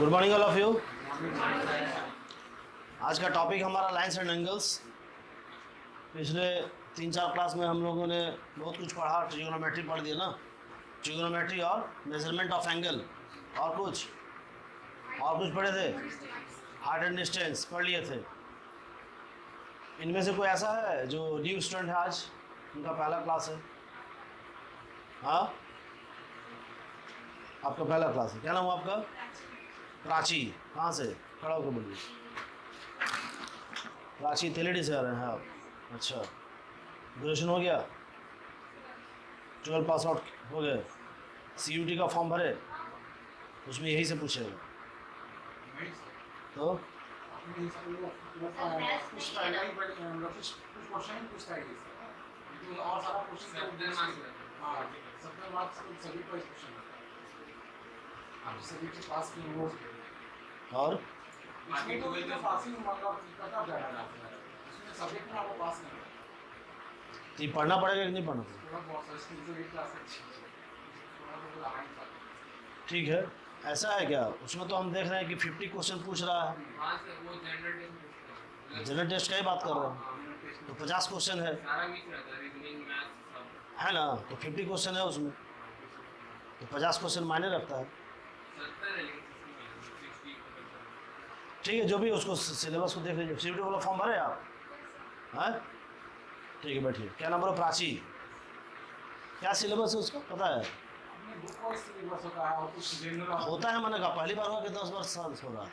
Good morning all of you. आज का topic हमारा लाइन्स एंड एंगल्स। पिछले 3-4 क्लास में हम लोगों ने बहुत कुछ पढ़ा, ट्रिगोनोमेट्री पढ़ दिया ना, ट्रिगोनोमेट्री और मेजरमेंट ऑफ एंगल, और कुछ पढ़े थे, हाइट एंड डिस्टेंस पढ़ लिए थे। इनमें से कोई ऐसा है जो न्यू स्टूडेंट है, आज उनका पहला क्लास है? हाँ, आपका पहला क्लास है। क्या नाम है आपका? प्राची। कहाँ से? खड़ा होकर बोलिए। प्राची तेलेडी से आ रहे हैं आप? अच्छा, ग्रेजुएशन हो गया, 12 पास आउट हो गए, CUT का फॉर्म भरे, उसमें यही से पूछेगा तो और तो ये पढ़ना पड़ेगा कि नहीं पढ़ना पड़ेगा? ठीक है, ऐसा है क्या? उसमें तो हम देख रहे हैं कि 50 क्वेश्चन पूछ रहा है। जनरल टेस्ट का ही बात कर रहे हैं, तो 50 क्वेश्चन है ना, तो 50 क्वेश्चन है उसमें, तो 50 क्वेश्चन मायने रखता है। ठीक है, जो भी उसको सिलेबस को देख लीजिए। CUT वाला फॉर्म भरे आप? हैं, ठीक है, बैठिए। क्या नाम बोलो? प्राची। क्या सिलेबस है उसका पता है? होता है, मैंने कहा पहली बार हुआ कि 10 वर्ष साल हो रहा है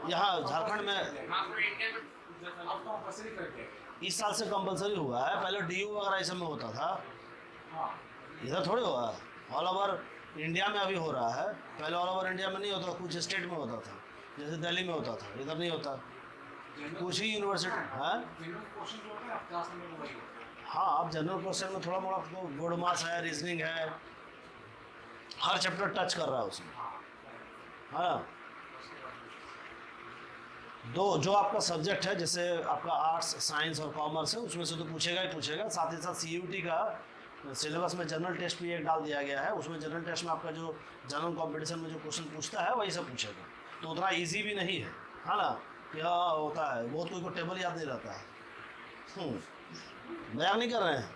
यहाँ झारखंड में। इस साल से कंपलसरी हुआ है, पहले DU वगैरह इस में होता था, इधर थोड़े हुआ है। ऑल ओवर इंडिया में अभी हो रहा है, पहले ऑल ओवर इंडिया में नहीं होता, कुछ स्टेट में होता था, जैसे दिल्ली में होता था, इधर नहीं होता, कुछ ही यूनिवर्सिटी। हाँ, अब जनरल क्वेश्चन में थोड़ा मोड़ा तो बोर्ड मास है, रीजनिंग है, हर चैप्टर टच कर रहा है उसमें। हाँ, दो जो आपका सब्जेक्ट है, जैसे आपका आर्ट्स, साइंस और कॉमर्स है, उसमें से तो पूछेगा ही पूछेगा। साथ ही साथ CUT का सिलेबस में जनरल टेस्ट भी एक डाल दिया गया है, उसमें जनरल टेस्ट में आपका जो जनरल कंपटीशन में जो क्वेश्चन पूछता है वही सब पूछेगा, तो उतना इजी भी नहीं है, है ना। क्या होता है, बहुत कोई को टेबल याद नहीं रहता है, मजाक नहीं कर रहे हैं,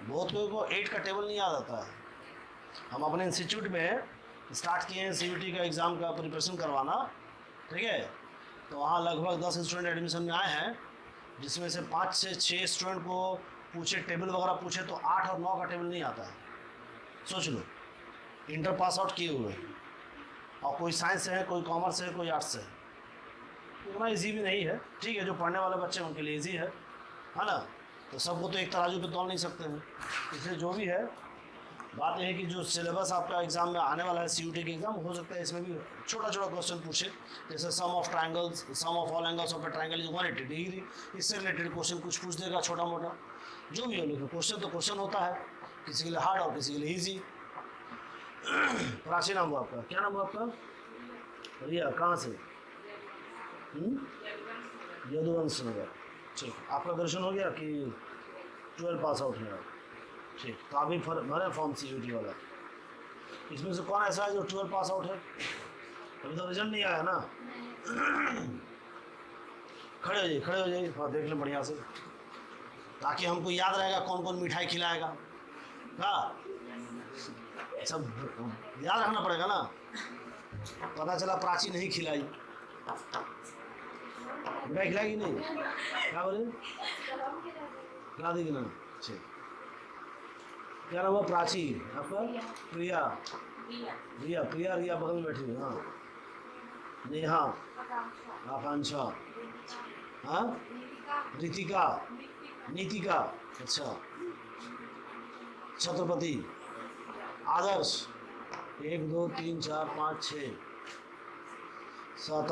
बहुत कोई को 8 का टेबल नहीं याद आता है। हम अपने इंस्टीट्यूट में स्टार्ट किए हैं CUT का एग्ज़ाम का प्रिपरेशन करवाना, ठीक है, तो वहाँ लगभग 10 स्टूडेंट एडमिशन में आए हैं, जिसमें से 5 से 6 स्टूडेंट को पूछे, टेबल वगैरह पूछे तो 8 और 9 का टेबल नहीं आता है। सोच लो, इंटर पास आउट किए हुए, और कोई साइंस से है, कोई कॉमर्स से है, कोई आर्ट्स से है, उतना ईजी भी नहीं है। ठीक है, जो पढ़ने वाले बच्चे हैं उनके लिए ईजी है ना, तो सबको तो एक तराजू पे तौल नहीं सकते हैं। इसलिए जो भी है, बात यह है कि जो सिलेबस आपका एग्ज़ाम में आने वाला है, CUT के एग्ज़ाम, हो सकता है इसमें भी छोटा छोटा क्वेश्चन पूछे, जैसे sum of triangles, sum of all angles of a triangle is 180 degree, इससे रिलेटेड क्वेश्चन कुछ पूछ देगा, छोटा मोटा जो भी हो, लेकिन क्वेश्चन तो क्वेश्चन होता है, किसी के लिए हार्ड और किसी के लिए ईजी। प्राची नाम हुआ आपका? क्या नाम हुआ आपका? रिया। कहाँ से? यदुवंश नगर। ठीक, आपका दर्शन हो गया कि 12 पास आउट है? ठीक, तो अभी भरे फॉर्म CUT वाला। इसमें से कौन ऐसा है जो 12 पास आउट है? अभी तो रिजल्ट नहीं आया ना। खड़े हो जाइए, खड़े हो जाइए, हाँ, देख लें बढ़िया से, ताकि हमको याद रहेगा कौन कौन मिठाई खिलाएगा। हाँ, सब याद रखना पड़ेगा ना। पता चला प्राची नहीं खिलाई, मिठाई खिलाएगी नहीं? क्या बोले? खिला देगी ना? ठीक, क्या नाम हुआ? प्राची। आपका? प्रिया। रिया, प्रिया, रिया बगल में बैठी हुई। हाँ, नेहा, आकांक्षा, हाँ, रितिका, नीतिका, अच्छा, छत्रपति, आदर्श। 1 2 3 4 5 6 7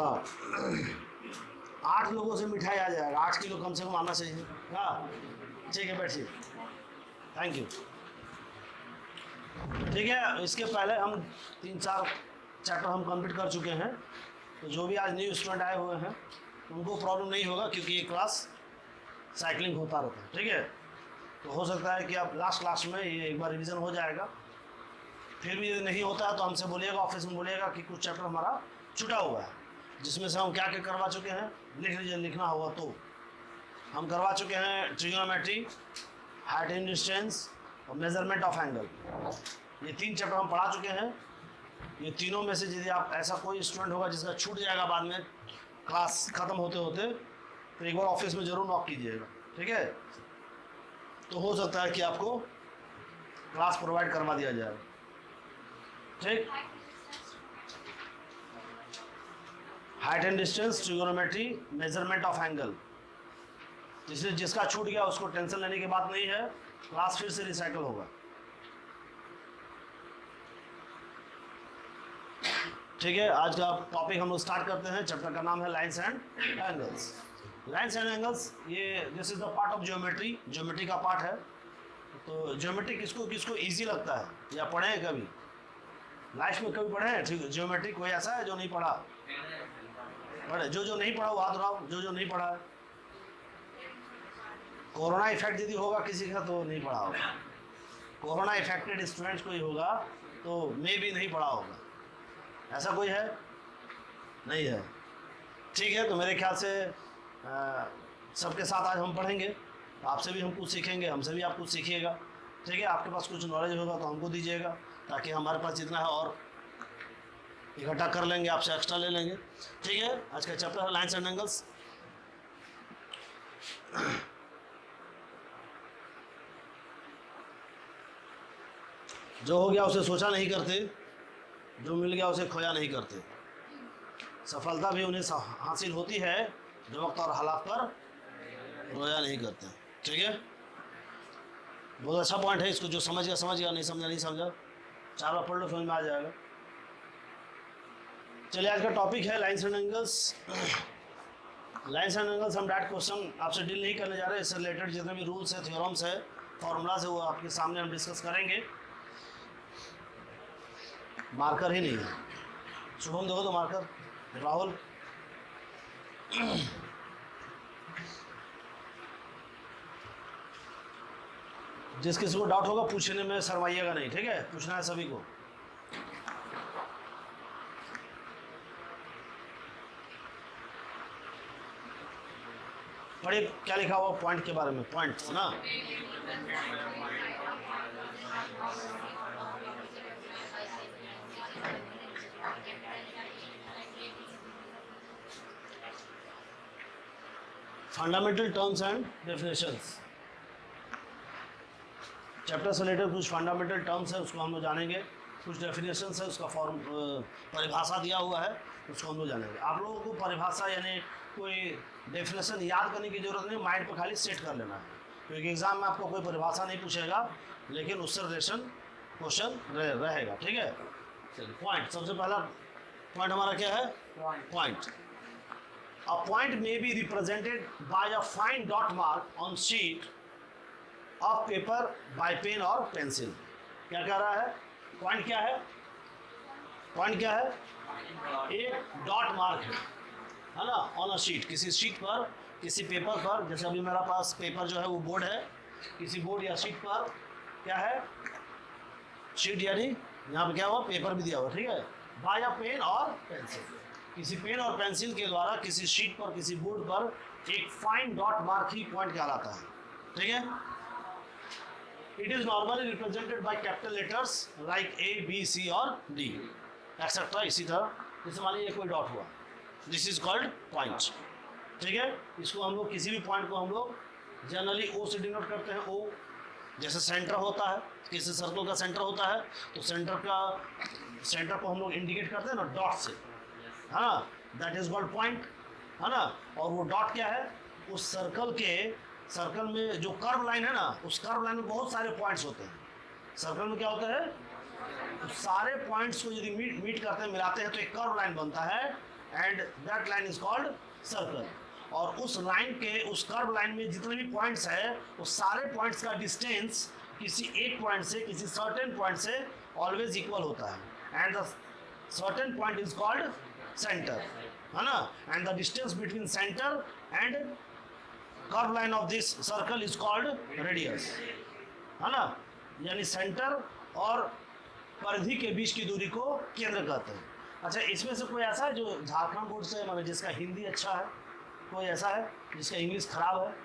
8 लोगों से मिठाई आ जाएगा। 8 किलो कम से कम आना चाहिए। हाँ, ठीक है, बैठिए, थैंक यू। ठीक है, इसके पहले हम 3-4 चैप्टर हम कंप्लीट कर चुके हैं, तो जो भी आज न्यू स्टूडेंट आए हुए हैं उनको प्रॉब्लम नहीं होगा, क्योंकि ये क्लास साइकिलिंग होता रहता है। ठीक है, तो हो सकता है कि आप लास्ट क्लास में ये एक बार रिवीजन हो जाएगा, फिर भी यदि नहीं होता है तो हमसे बोलिएगा, ऑफिस में बोलिएगा कि कुछ चैप्टर हमारा छूटा हुआ है, जिसमें से हम क्या क्या करवा चुके हैं, लिख लीजिए, लिखना होगा तो। हम करवा चुके हैं ट्रिग्नोमेट्री, हाइट एंड डिस्टेंस और मेजरमेंट ऑफ एंगल। ये 3 चैप्टर हम पढ़ा चुके हैं। ये तीनों में से यदि आप ऐसा कोई स्टूडेंट होगा जिसका छूट जाएगा बाद में क्लास ख़त्म होते होते, तो एक बार ऑफिस में ज़रूर नॉक कीजिएगा, ठीक है। तो हो सकता है कि आपको क्लास प्रोवाइड करवा दिया जाए, ठीक। Height and distance, trigonometry, measurement of angle. इसलिए जिसका छूट गया उसको टेंशन लेने की बात नहीं है, क्लास फिर से रिसाइकल होगा, ठीक है। आज का टॉपिक हम लोग स्टार्ट करते हैं। चैप्टर का नाम है lines and angles. Lines and angles, ये this is the part of geometry, geometry का पार्ट है। तो ज्योमेट्री किसको किसको इजी लगता है या पढ़े हैं कभी लाइफ में, कभी पढ़े हैं ज्योमेट्री? कोई ऐसा है जो नहीं पढ़ा? पढ़े। जो नहीं पढ़ा वो हाथ उठाओ, जो नहीं पढ़ा है। कोरोना इफेक्ट यदि होगा किसी का तो नहीं पढ़ा होगा। कोरोना इफेक्टेड स्टूडेंट्स कोई होगा तो मे भी नहीं पढ़ा होगा। ऐसा कोई है? नहीं है, ठीक है। तो मेरे ख्याल से सबके साथ आज हम पढ़ेंगे, तो आपसे भी हम कुछ सीखेंगे, हमसे भी आप कुछ सीखिएगा, ठीक है। आपके पास कुछ नॉलेज होगा तो हमको दीजिएगा, ताकि हमारे पास जितना है और इकट्ठा कर लेंगे, आपसे एक्स्ट्रा ले लेंगे, ठीक है। आज का चैप्टर है लाइन्स एंड एंगल्स। जो हो गया उसे सोचा नहीं करते, जो मिल गया उसे खोया नहीं करते। सफलता भी उन्हें हासिल होती है जो वक्त और हालात पर रोया नहीं करते, ठीक है। बहुत अच्छा पॉइंट है, इसको जो समझ गया, नहीं समझा 4 बार पढ़ लो, समझ में आ जाएगा। चलिए, आज का टॉपिक है lines and angles. Lines and angles हम डायरेक्ट क्वेश्चन आपसे डील नहीं करने जा रहे। इससे रिलेटेड जितने भी रूल्स है, थ्योरम्स है, फॉर्मूलाज है, वो आपके सामने हम डिस्कस करेंगे। मार्कर ही नहीं है। शुभम देखो तो मार्कर, राहुल। जिस किसी को डाउट होगा पूछने में शर्माइएगा नहीं, ठीक है। पूछना है सभी को। पढ़िए क्या लिखा हुआ पॉइंट के बारे में, पॉइंट्स ना। Fundamental terms and definitions. Chapter से रिलेटेड कुछ फंडामेंटल टर्म्स है, उसको हम लोग जानेंगे। कुछ डेफिनेशंस है, उसका फॉर्म परिभाषा दिया हुआ है, उसको हम लोग जानेंगे। आप लोगों को परिभाषा यानी कोई डेफिनेशन याद करने की जरूरत नहीं, माइंड पर खाली सेट कर लेना है, क्योंकि एग्जाम में आपको कोई परिभाषा नहीं पूछेगा, लेकिन उससे रिलेशन क्वेश्चन रहेगा, ठीक है। चलिए, पॉइंट। सबसे पहला पॉइंट हमारा क्या है? Point. A point may be represented by a fine dot mark on sheet of paper by pen or pencil। क्या कह रहा है? पॉइंट क्या है? पॉइंट क्या है? एक डॉट मार्क है ना, ऑन अ शीट, किसी शीट पर, किसी पेपर पर। जैसे अभी मेरा पास पेपर जो है वो बोर्ड है, किसी बोर्ड या शीट पर क्या है? शीट, यानी यहाँ पे क्या हुआ? पेपर भी दिया हुआ, ठीक है। बाय अ पेन और पेंसिल, किसी पेन और पेंसिल के द्वारा किसी शीट पर, किसी बोर्ड पर एक फाइन डॉट मार्क ही पॉइंट कहलाता है, ठीक है। It is normally represented by capital letters like A, B, C और डी एक्सेट्रा। इसी तरह जैसे मान लीजिए कोई डॉट हुआ, दिस इज कॉल्ड पॉइंट, ठीक है। इसको हम लोग, किसी भी पॉइंट को हम लोग जनरली ओ से डिनोट करते हैं। ओ जैसे सेंटर होता है, किसी सर्कल का सेंटर होता है, तो सेंटर को हम लोग इंडिकेट करते हैं ना डॉट से, है ना, दैट इज कॉल्ड पॉइंट, है ना। और वो डॉट क्या है? उस सर्कल में जो कर्व लाइन है ना, उस कर्व लाइन में बहुत सारे पॉइंट्स होते हैं। सर्कल में क्या होता है? तो सारे पॉइंट्स को यदि मीट करते हैं, मिलाते हैं, तो एक कर्व लाइन बनता है, and that line is called circle. और उस लाइन के, उस कर्व लाइन में जितने भी पॉइंट्स है, उस सारे पॉइंट्स का डिस्टेंस किसी एक पॉइंट से, किसी सर्टेन पॉइंट से ऑलवेज इक्वल होता है, and the certain point is called centre, है ना। And the distance between centre and curve line of this circle is called radius, है ना। यानी सेंटर और परिधि के बीच की दूरी को केंद्र कहते हैं। अच्छा, इसमें से कोई ऐसा है जो झारखंड बोर्ड से मतलब जिसका हिंदी अच्छा है? कोई ऐसा है जिसका इंग्लिश खराब है?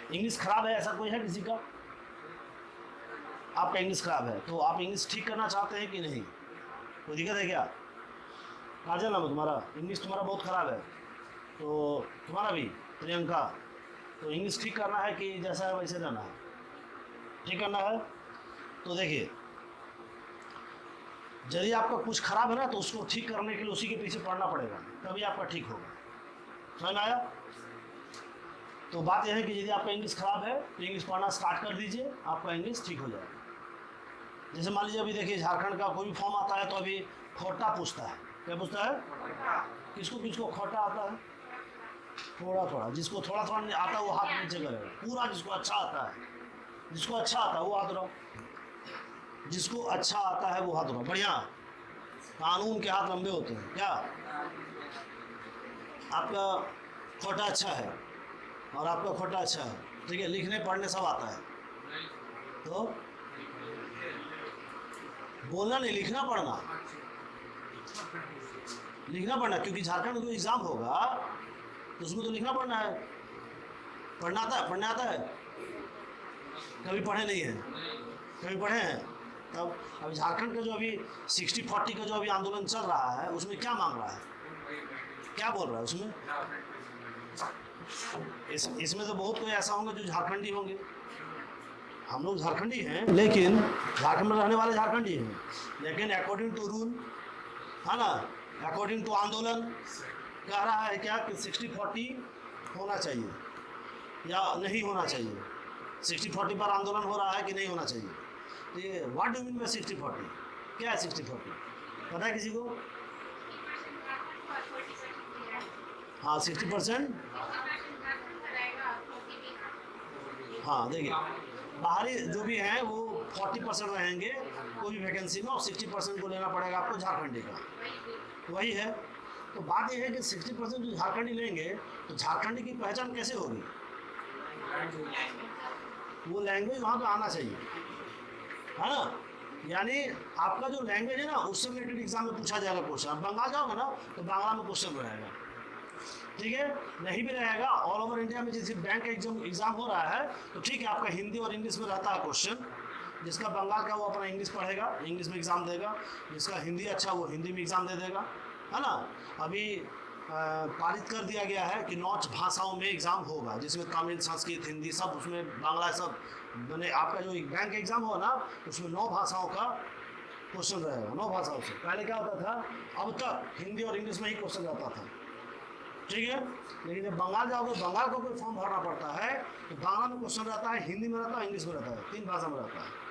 इंग्लिश खराब है ऐसा कोई है किसी का? आपका इंग्लिश खराब है तो आप इंग्लिश ठीक करना चाहते हैं कि नहीं? कोई दिक्कत है क्या? काजल नाम है तुम्हारा, इंग्लिश तुम्हारा बहुत ख़राब है, तो तुम्हारा भी प्रियंका, तो इंग्लिश ठीक करना है कि जैसा है वैसे रहना है? ठीक करना है। तो देखिए, यदि आपका कुछ खराब है ना तो उसको ठीक करने के लिए उसी के पीछे पढ़ना पड़ेगा, तभी आपका ठीक होगा। समझ में आया? तो बात यह है कि यदि आपका इंग्लिश खराब है तो इंग्लिश पढ़ना स्टार्ट कर दीजिए, आपका इंग्लिश ठीक हो जाएगा। जैसे मान लीजिए अभी देखिए झारखंड का कोई भी फॉर्म आता है तो अभी खोटा पूछता है। क्या पूछता है? किसको किसको खोटा आता है? थोड़ा थोड़ा। जिसको थोड़ा थोड़ा नहीं आता वो हाथ नीचे करेगा। पूरा जिसको अच्छा आता है, जिसको अच्छा आता है वो हाथ उठाओ, जिसको अच्छा आता है वो हाथ उठाओ। बढ़िया, कानून के हाथ लंबे होते हैं। क्या आपका खोटा अच्छा है और आपका खोटा अच्छा है, ठीक है, लिखने पढ़ने सब आता है, तो बोलना नहीं, लिखना पढ़ना, लिखना पढ़ना, क्योंकि झारखंड में एग्ज़ाम होगा तो उसमें तो लिखना पढ़ना है। पढ़ना आता है? पढ़ने आता है? कभी पढ़े नहीं है? कभी पढ़े हैं? तब अभी झारखंड का जो अभी 60-40 का जो अभी आंदोलन चल रहा है उसमें क्या मांग रहा है, क्या बोल रहा है उसमें? इसमें तो बहुत कोई ऐसा होंगे जो झारखंडी होंगे। हम लोग झारखंडी हैं, लेकिन झारखंड में रहने वाले झारखंडी हैं, लेकिन अकॉर्डिंग टू रूल है ना, अकॉर्डिंग टू आंदोलन कह रहा है क्या कि 60-40 होना चाहिए या नहीं होना चाहिए। 60-40 पर आंदोलन हो रहा है कि नहीं होना चाहिए। तो ये व्हाट डू मीन बाय 60-40? क्या है 60-40? पता है किसी को? हाँ 60%। हाँ देखिए, बाहरी जो भी हैं वो 40% रहेंगे कोई भी वैकेंसी में, और 60% को लेना पड़ेगा आपको झारखंडी का। वही है। तो बात यह है कि 60% जो झारखंडी लेंगे तो झारखंडी की पहचान कैसे होगी? वो लैंग्वेज वहाँ पे आना चाहिए, है ना। यानी आपका जो लैंग्वेज है ना उससे रिलेटेड एग्जाम में पूछा जाएगा क्वेश्चन। आप बंगाल जाओगे ना तो बांग्ला में क्वेश्चन रहेगा, ठीक है। नहीं भी रहेगा, ऑल ओवर इंडिया में जैसे बैंक एग्जाम हो रहा है तो ठीक है, आपका हिंदी और इंग्लिश में रहता है क्वेश्चन। जिसका बंगाल का वो अपना इंग्लिश पढ़ेगा, इंग्लिश में एग्ज़ाम देगा। जिसका हिंदी अच्छा वो हिंदी में एग्ज़ाम दे देगा, है ना। अभी पारित कर दिया गया है कि 9 भाषाओं में एग्ज़ाम होगा, जिसमें तमिल, संस्कृत, हिंदी सब, उसमें बांग्ला सब। मैंने आपका जो बैंक एग्ज़ाम होगा ना उसमें 9 भाषाओं का क्वेश्चन रहेगा, 9 भाषाओं से। पहले क्या होता था, अब तक हिंदी और इंग्लिश में ही क्वेश्चन रहता था, ठीक है। लेकिन जब बंगाल जाओगे, बंगाल को कोई फॉर्म भरना पड़ता है तो बांग्ला में क्वेश्चन रहता है, हिंदी में रहता है, इंग्लिश में रहता है, 3 भाषा में रहता है।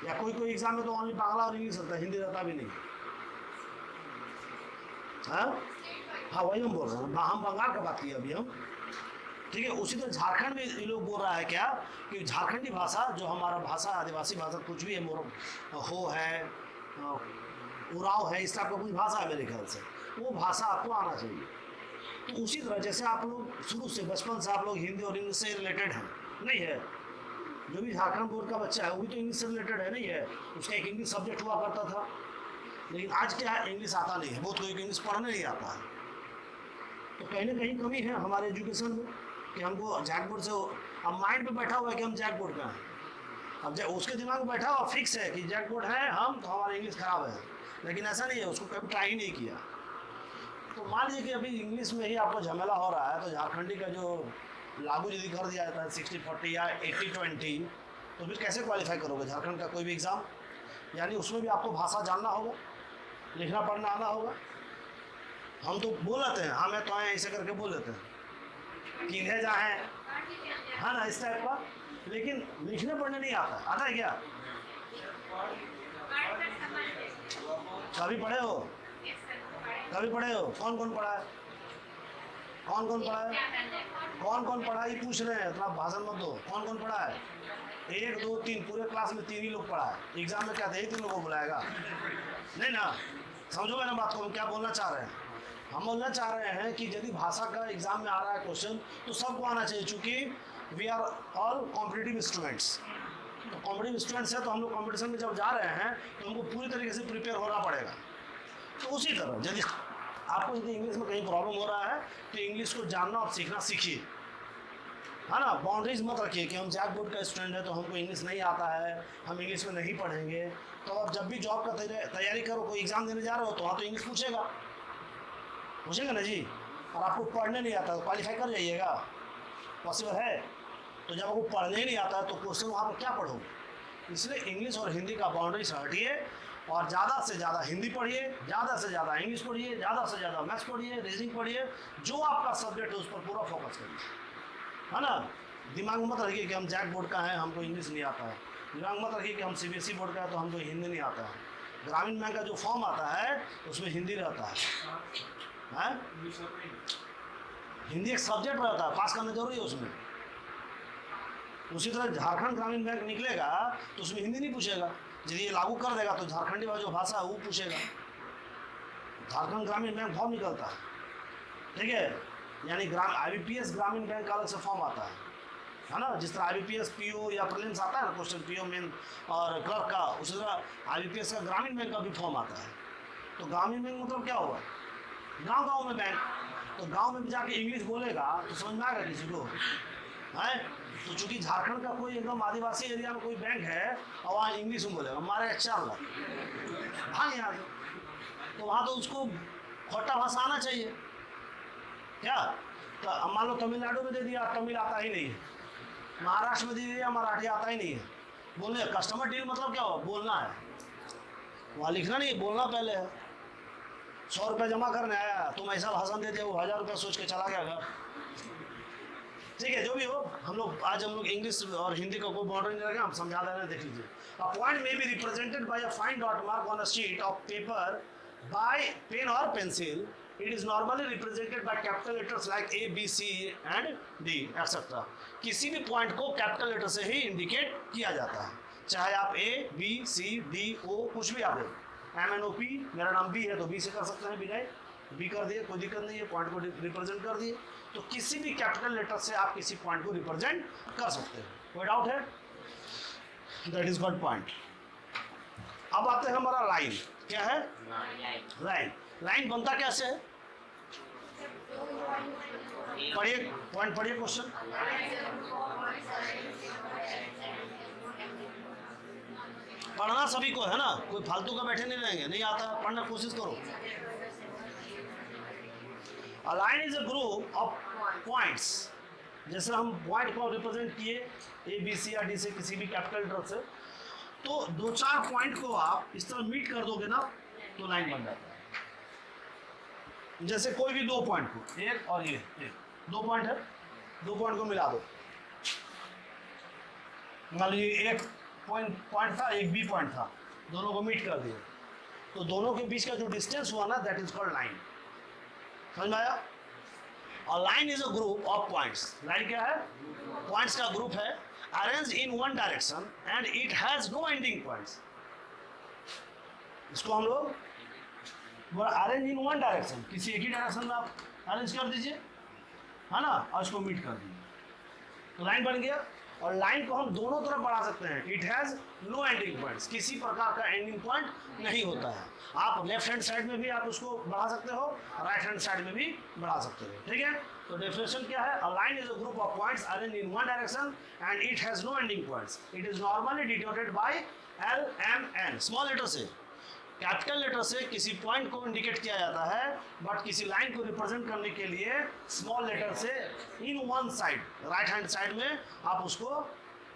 या कोई कोई एग्जाम में तो ओनली बांग्ला और इंग्लिश रहता है, हिंदी रहता भी नहीं। हाँ वही हम बोल रहे हैं, हम बंगाल का बात किए अभी हम, ठीक है। उसी तरह झारखंड में ये लोग बोल रहा है क्या कि झारखंडी भाषा जो हमारा भाषा, आदिवासी भाषा कुछ भी है, हो है, उराव है, इस टाइप का कुछ भाषा है मेरे ख्याल से, वो भाषा आपको आना चाहिए। तो उसी तरह जैसे आप लोग शुरू से बचपन से आप लोग हिंदी और इंग्लिश से रिलेटेड हैं, नहीं है? जो भी झारखंड बोर्ड का बच्चा है वो भी तो इंग्लिश से रिलेटेड है, नहीं है? उसका एक इंग्लिश सब्जेक्ट हुआ करता था, लेकिन आज क्या है, इंग्लिश आता नहीं है, बहुत कोई इंग्लिश पढ़ने नहीं आता है। तो कहीं ना कहीं कमी है हमारे एजुकेशन में कि हमको जैक बोर्ड से, अब माइंड पे बैठा हुआ है कि हम जैक बोर्ड का हैं। अब उसके दिमाग में बैठा हुआ फिक्स है कि जैक बोर्ड है हम, तो हमारा इंग्लिश खराब है, लेकिन ऐसा नहीं है, उसको कभी ट्राई ही नहीं किया। तो मान लीजिए कि अभी इंग्लिश में ही आपको झमेला हो रहा है, तो झारखंडी का जो लागू यदि कर दिया जाता है 60-40 या 80-20, तो फिर कैसे क्वालिफाई करोगे झारखंड का कोई भी एग्ज़ाम? यानी उसमें भी आपको भाषा जानना होगा, लिखना पढ़ना आना होगा। हम तो बोल लेते हैं, हाँ मैं तो आए ऐसे करके बोल लेते हैं, किन्हें जाए, हाँ ना, इस टाइप का, लेकिन लिखने पढ़ने नहीं आता। आता है क्या? कभी पढ़े हो? कभी पढ़े हो? कौन कौन पढ़ा है? कौन कौन पढ़ा है? कौन कौन पढ़ा है पूछ रहे हैं, इतना भाषण मत दो। कौन कौन पढ़ा है? 1 2 3, पूरे क्लास में 3 ही लोग पढ़ा है। एग्जाम में क्या थे, 3 लोगों को बुलाएगा? नहीं ना। समझोगे ना बात को, हम क्या बोलना चाह रहे हैं? हम बोलना चाह रहे हैं कि यदि भाषा का एग्जाम में आ रहा है क्वेश्चन तो सबको आना चाहिए, चूँकि we are all competitive students, तो कॉम्पिटिटिव स्टूडेंट्स है तो हम लोग कॉम्पिटिशन में जब जा रहे हैं तो हमको पूरी तरीके से प्रिपेयर होना पड़ेगा। तो उसी तरह यदि आपको यदि इंग्लिश में कहीं प्रॉब्लम हो रहा है तो इंग्लिश को जानना और सीखना सीखिए, है ना। बाउंड्रीज मत रखिए कि हम जैक बोर्ड का स्टूडेंट है तो हमको इंग्लिश नहीं आता है, हम इंग्लिश में नहीं पढ़ेंगे। तो आप जब भी जॉब का तैयारी करो, कोई एग्ज़ाम देने जा रहे हो तो वहाँ तो इंग्लिश पूछेगा ना जी, और आपको पढ़ने नहीं आता तो क्वालिफाई कर जाइएगा, पॉसिबल है। तो जब आपको पढ़ने ही नहीं आता तो क्वेश्चन वहाँ पर क्या पढ़ोगे। इसलिए इंग्लिश और हिंदी का बाउंड्री से हटिए और ज़्यादा से ज़्यादा हिंदी पढ़िए, ज़्यादा से ज़्यादा इंग्लिश पढ़िए, ज़्यादा से ज़्यादा मैथ्स पढ़िए, रीजनिंग पढ़िए, जो आपका सब्जेक्ट है उस पर पूरा फोकस करिए, है ना। दिमाग में मत रखिए कि हम जैक बोर्ड का है हमको इंग्लिश नहीं आता है, दिमाग मत रखिए कि हम सीबीएसई बोर्ड का है तो हमको हिंदी नहीं आता है। ग्रामीण बैंक का जो फॉर्म आता है उसमें हिंदी रहता है? हिंदी एक सब्जेक्ट रहता है, पास करना जरूरी है उसमें। उसी तरह झारखंड ग्रामीण बैंक निकलेगा तो उसमें हिंदी नहीं पूछेगा, यदि ये लागू कर देगा तो झारखंडी वाला जो भाषा है वो पूछेगा। झारखंड ग्रामीण बैंक फॉर्म निकलता है, ठीक है, यानी IBPS ग्रामीण बैंक का अलग से फॉर्म आता है ना। जिस तरह IBPS PO या प्रीलिम्स आता है ना क्वेश्चन, PO मेन और क्लर्क का, उसी तरह IBPS का ग्रामीण बैंक का भी फॉर्म आता है। तो ग्रामीण बैंक मतलब क्या होगा, गांव में बैंक। तो गांव में भी जाके इंग्लिश बोलेगा तो समझ में आएगा किसी को, है। तो चूंकि झारखंड का कोई एकदम आदिवासी एरिया में कोई बैंक है और वहाँ इंग्लिश में बोलेगा, हमारे अच्छा लगा हाँ यहाँ तो वहाँ तो उसको खोटा भाषा आना चाहिए क्या। तो मान लो तमिलनाडु में दे दिया, तमिल आता ही नहीं है, महाराष्ट्र में दे दिया, मराठी आता ही नहीं है। बोलने कस्टमर डील मतलब क्या हो, बोलना है, वहाँ लिखना नहीं, बोलना पहले है। 100 रुपये जमा करने आया, तुम ऐसा भाषण दे दिया, वो 1000 रुपये सोच के चला गया घर। ठीक है, जो भी हो, हम लोग इंग्लिश और हिंदी का कोई बाउंड्री नहीं रखें, हम समझा दे रहे हैं, देख लीजिए। A point may be represented by a fine dot mark on a sheet of paper by pen और pencil. It is normally represented by capital letters like A, B, C and D, etc. किसी भी point को capital letter से ही indicate किया जाता है, चाहे आप A, B, C, D, O कुछ भी आप MNOP, मेरा नाम B है तो B से कर सकते हैं, बिगाए B कर दिए, कोई दिक्कत नहीं है, पॉइंट को रिप्रेजेंट कर दिए। तो किसी भी कैपिटल लेटर से आप किसी पॉइंट को रिप्रेजेंट कर सकते हैं, कोई डाउट है? That is good point. अब आते हैं हमारा लाइन, क्या है लाइन। लाइन बनता कैसे है, पढ़िए पॉइंट, पढ़िए क्वेश्चन। पढ़ना सभी को है ना, कोई फालतू का बैठे नहीं रहेंगे, नहीं आता पढ़ना कोशिश करो। A line is a group of points, जैसे हम पॉइंट को रिप्रेजेंट किए A, B, C या D से किसी भी कैपिटल लेटर से, तो 2-4 पॉइंट को आप इस तरह मीट कर दोगे ना तो लाइन बन जाता है। जैसे कोई भी 2 पॉइंट को, एक और ये 2 पॉइंट है, 2 पॉइंट को मिला दो, मान लीजिए एक पॉइंट था, एक B पॉइंट था, दोनों को मीट कर दिए, तो दोनों के बीच का जो डिस्टेंस हुआ ना, दैट इज कॉल्ड लाइन। समझ में आया? और line is a group of points. Line क्या है, पॉइंट्स का ग्रुप है, arrange in one direction and it has no ending points. इसको हम लोग अरेंज इन वन डायरेक्शन, किसी एक ही डायरेक्शन में आप अरेंज कर दीजिए, है ना, और इसको मीट कर दीजिए, तो लाइन बन गया। और लाइन को हम दोनों तरफ बढ़ा सकते हैं, it has no ending points, किसी प्रकार का एंडिंग पॉइंट नहीं होता है। आप लेफ्ट हैंड साइड में भी आप उसको बढ़ा सकते हो, राइट हैंड साइड में भी बढ़ा सकते हो, ठीक है। तो डेफिनेशन क्या है, a line is a group of points arrange in one direction and it has no ending points. It is normally denoted by LMN, small letter से। कैपिटल लेटर से किसी पॉइंट को इंडिकेट किया जाता है, बट किसी लाइन को represent करने के लिए स्मॉल लेटर से in one side, right hand side में आप उसको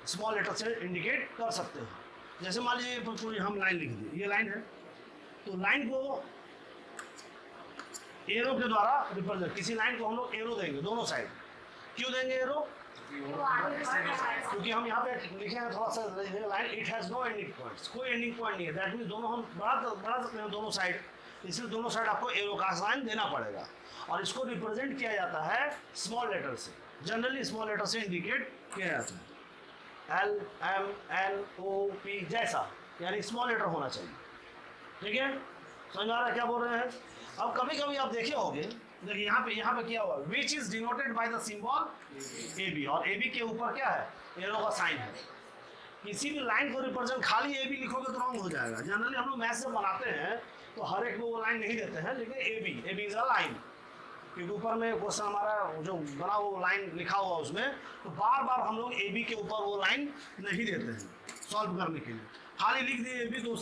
स्मॉल लेटर से इंडिकेट कर सकते हो। जैसे मान लीजिए पूरी हम लाइन लिख दी, ये लाइन है, तो लाइन को एरो के द्वारा रिप्रेजेंट, किसी लाइन को हम लोग एरो देंगे दोनों साइड। क्यों देंगे एरो, क्योंकि हम यहाँ पे लिखे हैं थोड़ा सा line, it has no ending points, कोई एंडिंग पॉइंट नहीं है, दैट मीन्स दोनों हम बढ़ा सकते हैं दोनों साइड, इसलिए दोनों साइड आपको एरो का साइन देना पड़ेगा। और इसको रिप्रेजेंट किया जाता है स्मॉल लेटर से, जनरली स्मॉल लेटर से इंडिकेट किया जाता है, LMNOP जैसा, यानी स्मॉल लेटर होना चाहिए, ठीक है। समझ आ रहा है क्या बोल रहे हैं? अब कभी कभी आप देखे होंगे, देखिए यहाँ पे क्या हुआ, विच is denoted by the symbol AB, और AB के ऊपर क्या है, एरो का साइन है। किसी भी लाइन को रिप्रेजेंट खाली ए बी लिखोगे तो रॉन्ग हो जाएगा। जनरली हम लोग मैथ से बनाते हैं तो हर एक में वो लाइन नहीं देते हैं, लेकिन A B is a line, क्योंकि ऊपर में क्वेश्चन हमारा जो बना वो लाइन लिखा हुआ उसमें, तो बार बार हम लोग ए बी के ऊपर वो लाइन नहीं देते हैं सॉल्व करने के लिए, खाली लिख दिए ए बी तो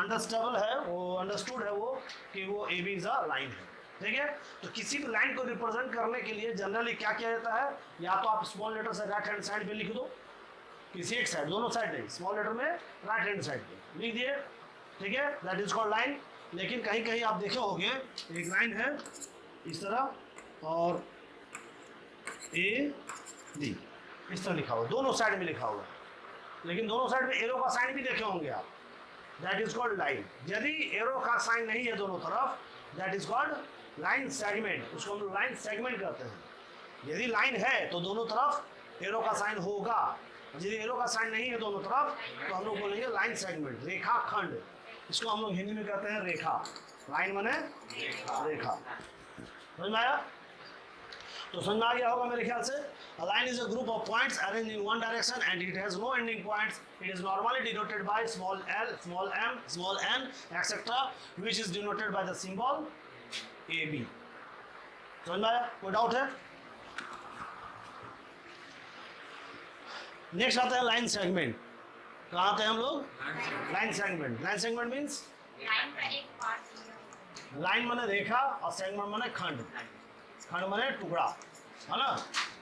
अंडरस्टेबल है, वो अंडरस्टूड है वो कि वो A B is a line है। ठीक है, तो किसी भी लाइन को रिप्रेजेंट करने के लिए जनरली क्या किया जाता है, या तो आप स्मॉल लेटर से राइट हैंड साइड पे लिख दो, किसी एक साइड, दोनों साइड नहीं, स्मॉल लेटर में राइट हैंड साइड पे लिख दिए। ठीक है, दैट इज कॉल्ड लाइन। लेकिन कहीं कहीं आप देखे होंगे एक लाइन है इस तरह और ए डी इस तरह लिखा हुआ, दोनों साइड में लिखा हुआ है, लेकिन दोनों साइड में एरो का साइन भी देखे होंगे आप, दैट इज कॉल्ड लाइन। यदि एरो का साइन नहीं है दोनों तरफ, that is called line segment, उसको हम लाइन सेगमेंट कहते हैं। यदि लाइन है तो दोनों तरफ एरो का साइन होगा, यदि एरो का साइन नहीं है दोनों तरफ तो हम लोग बोलेंगे लाइन सेगमेंट, रेखा खंड, इसको हम लोग हिंदी में कहते हैं रेखा। लाइन माने रेखा, समझ में आया? तो समझ में आ गया होगा मेरे ख्याल से। A line is a group of points arranged in one direction and it has no ending points. It is normally denoted by small l, small m, small n, etc., which is denoted by the symbol AB. समझ में आया? कोई doubt है? Next आता है line segment. कहाँ आते हैं हम लोग? Line segment. Line segment means line माने रेखा और सेगमेंट माने खंड। खंड माने टुकड़ा, है ना?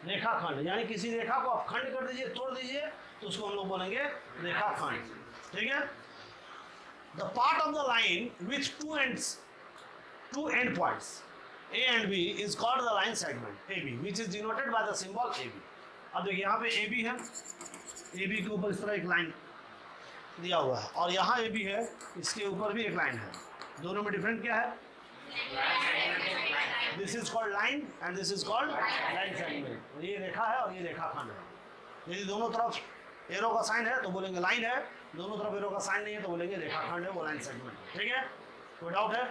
रेखा खंड, यानी किसी रेखा को आप खंड कर दीजिए, तोड़ दीजिए, तो उसको हम लोग बोलेंगे रेखा खंड। ठीक है, the part of the line with two end points A and B is called the line segment A B, which is denoted by the symbol A B. अब देखिए यहाँ पे ए बी है, ए बी के ऊपर इस तरह एक लाइन दिया हुआ है, और यहाँ ए बी है, इसके ऊपर भी एक लाइन है, दोनों में डिफरेंट क्या है? This is called line and this is called line segment. ये रेखा है और ये रेखा खंड है। यदि दोनों तरफ एरो का साइन है तो बोलेंगे लाइन है, दोनों तरफ एरो का साइन नहीं है तो बोलेंगे रेखा खंड है, वो लाइन सेगमेंट। ठीक है, कोई डाउट है?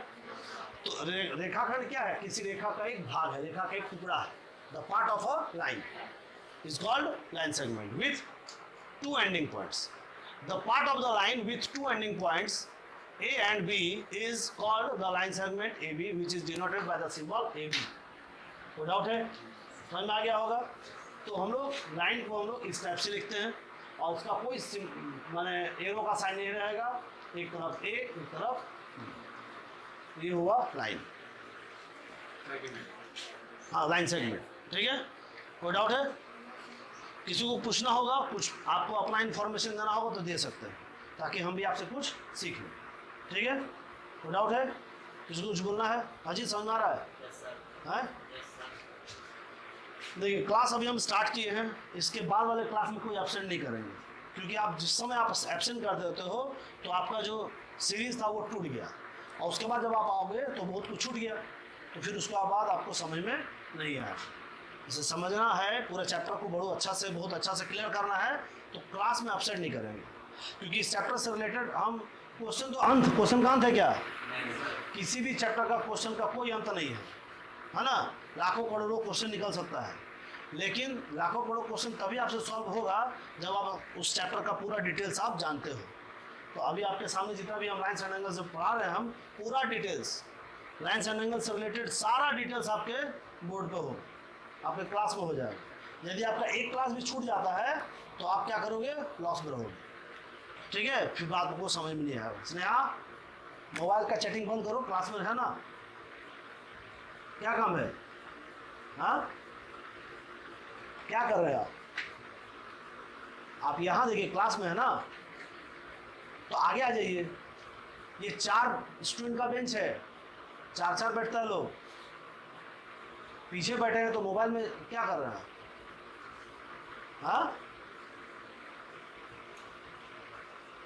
तो रेखा खंड क्या है? किसी रेखा का एक भाग है, रेखा का एक टुकड़ा है। The part of a line is called line segment with two ending points. The part of the line with two ending points A and B is called the line segment AB, which is denoted by the symbol AB. कोई doubt है? समझ में आ गया होगा? तो हम लोग line को हम लोग इस टाइप से लिखते हैं और उसका कोई माने एरो का साइन नहीं रहेगा, एक तरफ ए एक तरफ B। ये हुआ लाइन, हाँ लाइन सेगमेंट। ठीक है, कोई डाउट है? किसी को पूछना होगा, कुछ आपको अपना इन्फॉर्मेशन देना होगा तो दे सकते हैं, ताकि हम भी आपसे कुछ सीख लें। ठीक है, कोई डाउट है? किसी को कुछ बोलना है? अजीत समझ में आ रहा है? हैं? देखिए क्लास अभी हम स्टार्ट किए हैं, इसके बाद वाले क्लास में कोई एब्सेंट नहीं करेंगे, क्योंकि आप जिस समय आप एब्सेंट कर देते हो तो आपका जो सीरीज था वो टूट गया, और उसके बाद जब आप आओगे तो बहुत कुछ छूट गया, तो फिर उसके बाद आपको समझ में नहीं आया। इसे समझना है, पूरे चैप्टर को बहुत अच्छा से क्लियर करना है, तो क्लास में एब्सेंट नहीं करेंगे, क्योंकि इस चैप्टर से रिलेटेड हम क्वेश्चन का अंत है क्या? किसी भी चैप्टर का क्वेश्चन का कोई अंत नहीं है ना? लाखों करोड़ों क्वेश्चन निकल सकता है, लेकिन लाखों करोड़ों क्वेश्चन तभी आपसे सॉल्व होगा जब आप उस चैप्टर का पूरा डिटेल्स आप जानते हो। तो अभी आपके सामने जितना भी हम लाइन्स एंड एंगल्स पढ़ा रहे हैं, हम पूरा डिटेल्स लाइन्स एंड एंगल्स से रिलेटेड सारा डिटेल्स आपके बोर्ड पे हो, आपके क्लास में हो जाएगा। यदि आपका एक क्लास भी छूट जाता है तो आप क्या करोगे? लॉस में रहोगे। ठीक है, फिर बात को समझ में नहीं आएगा। स्नेहा, मोबाइल का चैटिंग बंद करो, क्लास में है ना, क्या काम है? हाँ, क्या कर रहे हैं आप यहाँ देखिए क्लास में है ना, तो आगे आ जाइए। ये 4 स्टूडेंट का बेंच है, 4 बैठता है लोग, पीछे बैठे हैं तो मोबाइल में क्या कर रहे हैं? हाँ,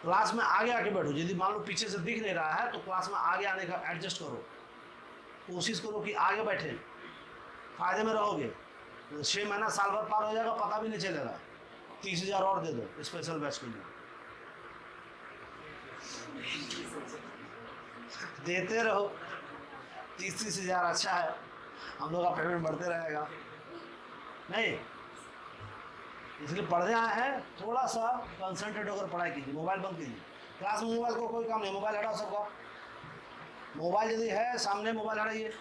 क्लास में आगे आके बैठो। यदि मान लो पीछे से दिख नहीं रहा है तो क्लास में आगे आने का एडजस्ट करो, कोशिश करो कि आगे बैठे, फायदे में रहोगे। 6 महीना साल भर पार हो जाएगा, पता भी नहीं चलेगा। 30,000 और दे दो स्पेशल बैच के लिए, देते रहो। 30,000 अच्छा है, हम लोग का पेमेंट बढ़ते रहेगा। नहीं, इसलिए पढ़ने आए हैं, थोड़ा सा कंसंट्रेट होकर पढ़ाई कीजिए, मोबाइल बंद कीजिए। क्लास में मोबाइल को कोई काम नहीं, मोबाइल हटाओ सबका। मोबाइल यदि है सामने, मोबाइल हटाइए,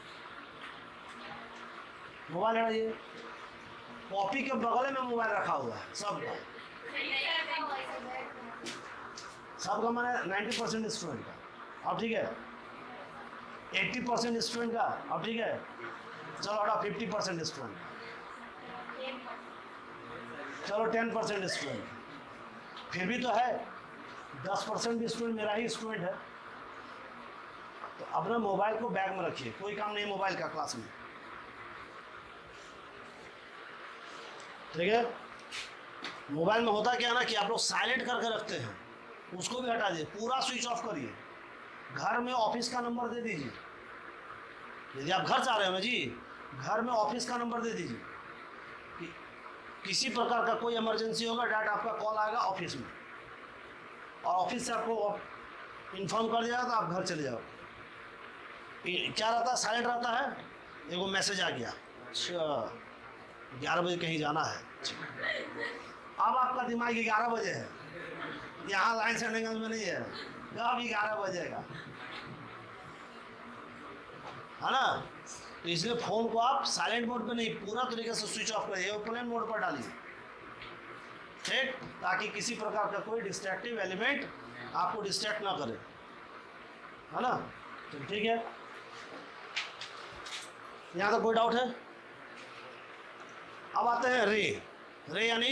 मोबाइल हटाइए। कॉपी के बगल में मोबाइल रखा हुआ है सबका, सबका मैंने 90% स्टूडेंट का। अब ठीक है, 80% स्टूडेंट का। अब ठीक है, चलो हटाओ 50% स्टूडेंट, चलो 10% स्टूडेंट, फिर भी तो है 10% भी स्टूडेंट मेरा ही स्टूडेंट है। तो अपना मोबाइल को बैग में रखिए, कोई काम नहीं मोबाइल का क्लास में, ठीक है। मोबाइल में होता क्या ना कि आप लोग साइलेंट करके रखते हैं, उसको भी हटा दीजिए, पूरा स्विच ऑफ करिए। घर में ऑफिस का नंबर दे दीजिए, यदि आप घर जा रहे हो ना जी, घर में ऑफिस का नंबर दे दीजिए कि किसी प्रकार का कोई इमरजेंसी होगा, डायरेक्ट आपका कॉल आएगा ऑफिस में, और ऑफिस से आपको इन्फॉर्म कर दिया तो आप घर चले जाओ। क्या रहता है, साइलेंट रहता है, एगो मैसेज आ गया, अच्छा 11 बजे कहीं जाना है। अब आपका दिमाग 11 बजे है, यहाँ लाइन सेंडिंग में नहीं है, कब 11 बजेगा, है ना। तो इसलिए फ़ोन को आप साइलेंट मोड पे नहीं, पूरा तरीके से स्विच ऑफ करिए, एयरप्लेन मोड पर डालिए, ठीक, ताकि किसी प्रकार का कोई डिस्ट्रैक्टिव एलिमेंट आपको डिस्ट्रैक्ट ना करे, है ना। तो ठीक है, यहाँ तक कोई डाउट है। अब आते हैं रे। रे यानी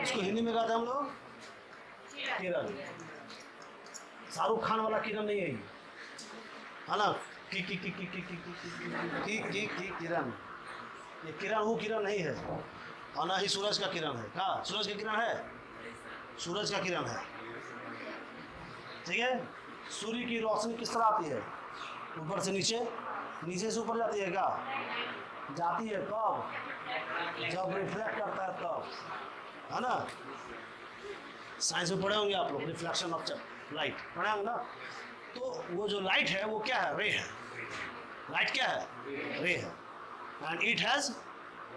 इसको हिंदी में कहते हैं हम लोग किरण। शाहरुख खान वाला किरण नहीं है ये, है ना, की किरण, ये किरण वो किरण नहीं है, और ना ही सूरज का किरण है। कहाँ सूरज का किरण है, सूरज का किरण है, ठीक है। सूर्य की रोशनी किस तरह आती है, ऊपर से नीचे, नीचे से ऊपर जाती है, क्या जाती है, कब, जब रिफ्लेक्ट करता है तब, है ना। साइंस में पढ़े होंगे आप लोग, रिफ्लेक्शन ऑफ लाइट पढ़े होंगे ना। तो वो जो लाइट है वो क्या है, रे है। लाइट क्या है, रे है, and it has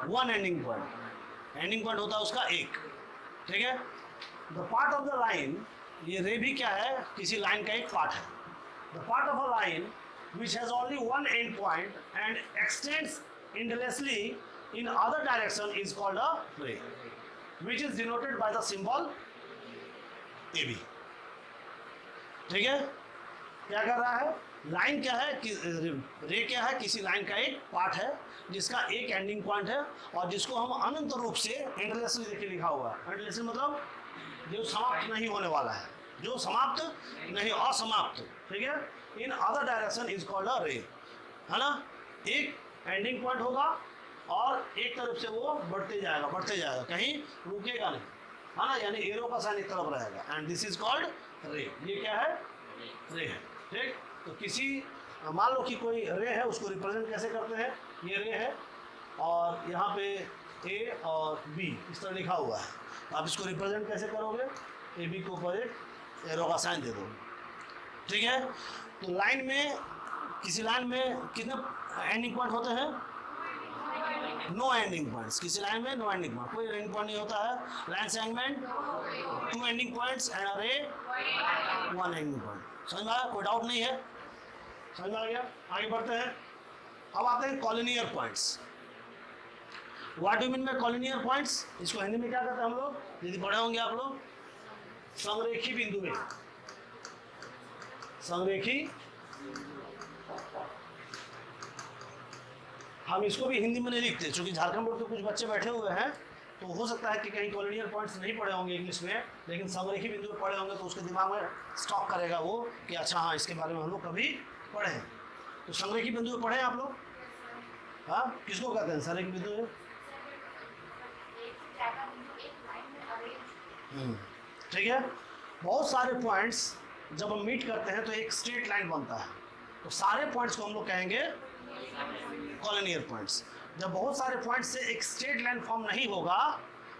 one ending point. Ending point होता है उसका एक, ठीक है। The part of the line, ये रे भी क्या है, किसी लाइन का एक पार्ट है। The part of a line which has only one end point and extends endlessly in other direction is called a ray, which is denoted by the symbol AB, ठीक है। क्या कर रहा है, लाइन क्या है, रे क्या है, किसी लाइन का एक पार्ट है जिसका एक एंडिंग पॉइंट है, और जिसको हम अनंत रूप से एंडलेसली देखिए लिखा हुआ है। एंडलेसली मतलब जो समाप्त नहीं होने वाला है, जो समाप्त नहीं, असमाप्त, ठीक है। In other direction is called अ रे, है ना। एक एंडिंग पॉइंट होगा और एक तरफ से वो बढ़ते जाएगा, कहीं रुकेगा नहीं, है ना, यानी एरो का साइन एक तरफ रहेगा, एंड दिस इज कॉल्ड रे। ये क्या है, रे है, ठीक। तो किसी, मान लो कि कोई रे है, उसको रिप्रेजेंट कैसे करते हैं, ये रे है और यहाँ पे ए और बी इस तरह लिखा हुआ है, आप इसको रिप्रेजेंट कैसे करोगे, ए बी को ऊपर एक एरो का साइन दे दो, ठीक है। तो लाइन में, किसी लाइन में कितने एंडिंग पॉइंट होते हैं, नो एंडिंग पॉइंट्स, किसी लाइन में नो एंडिंग पॉइंट, कोई एंडिंग पॉइंट नहीं होता है। Line segment 2 ending points and अरे 1 एंडिंग पॉइंट। समझ में आया, कोई डाउट नहीं है, समझ में आ गया। आगे बढ़ते हैं, अब आते हैं collinear points. What do mean by collinear points, इसको हिंदी में क्या कहते हैं हम लोग, यदि पढ़े होंगे आप लोग, समरेखी बिंदु। संरेखी, हम इसको भी हिंदी में नहीं लिखते, क्योंकि झारखंड बोर्ड के कुछ बच्चे बैठे हुए हैं, तो हो सकता है कि कहीं कॉलिनियर पॉइंट्स नहीं पढ़े होंगे इंग्लिश में, लेकिन संरेखी बिंदु पढ़े होंगे, तो उसके दिमाग में स्टॉक करेगा वो कि अच्छा हाँ, इसके बारे में हम लोग कभी पढ़े हैं। तो संरेखी बिंदु पढ़े हैं आप लोग, हाँ, किसको कहते हैं संरेखी बिंदु, ठीक है। बहुत सारे पॉइंट्स जब हम मीट करते हैं तो एक स्ट्रेट लाइन बनता है, तो सारे पॉइंट्स को हम लोग कहेंगे कॉलिनियर पॉइंट्स। जब बहुत सारे पॉइंट्स से एक स्ट्रेट लाइन फॉर्म नहीं होगा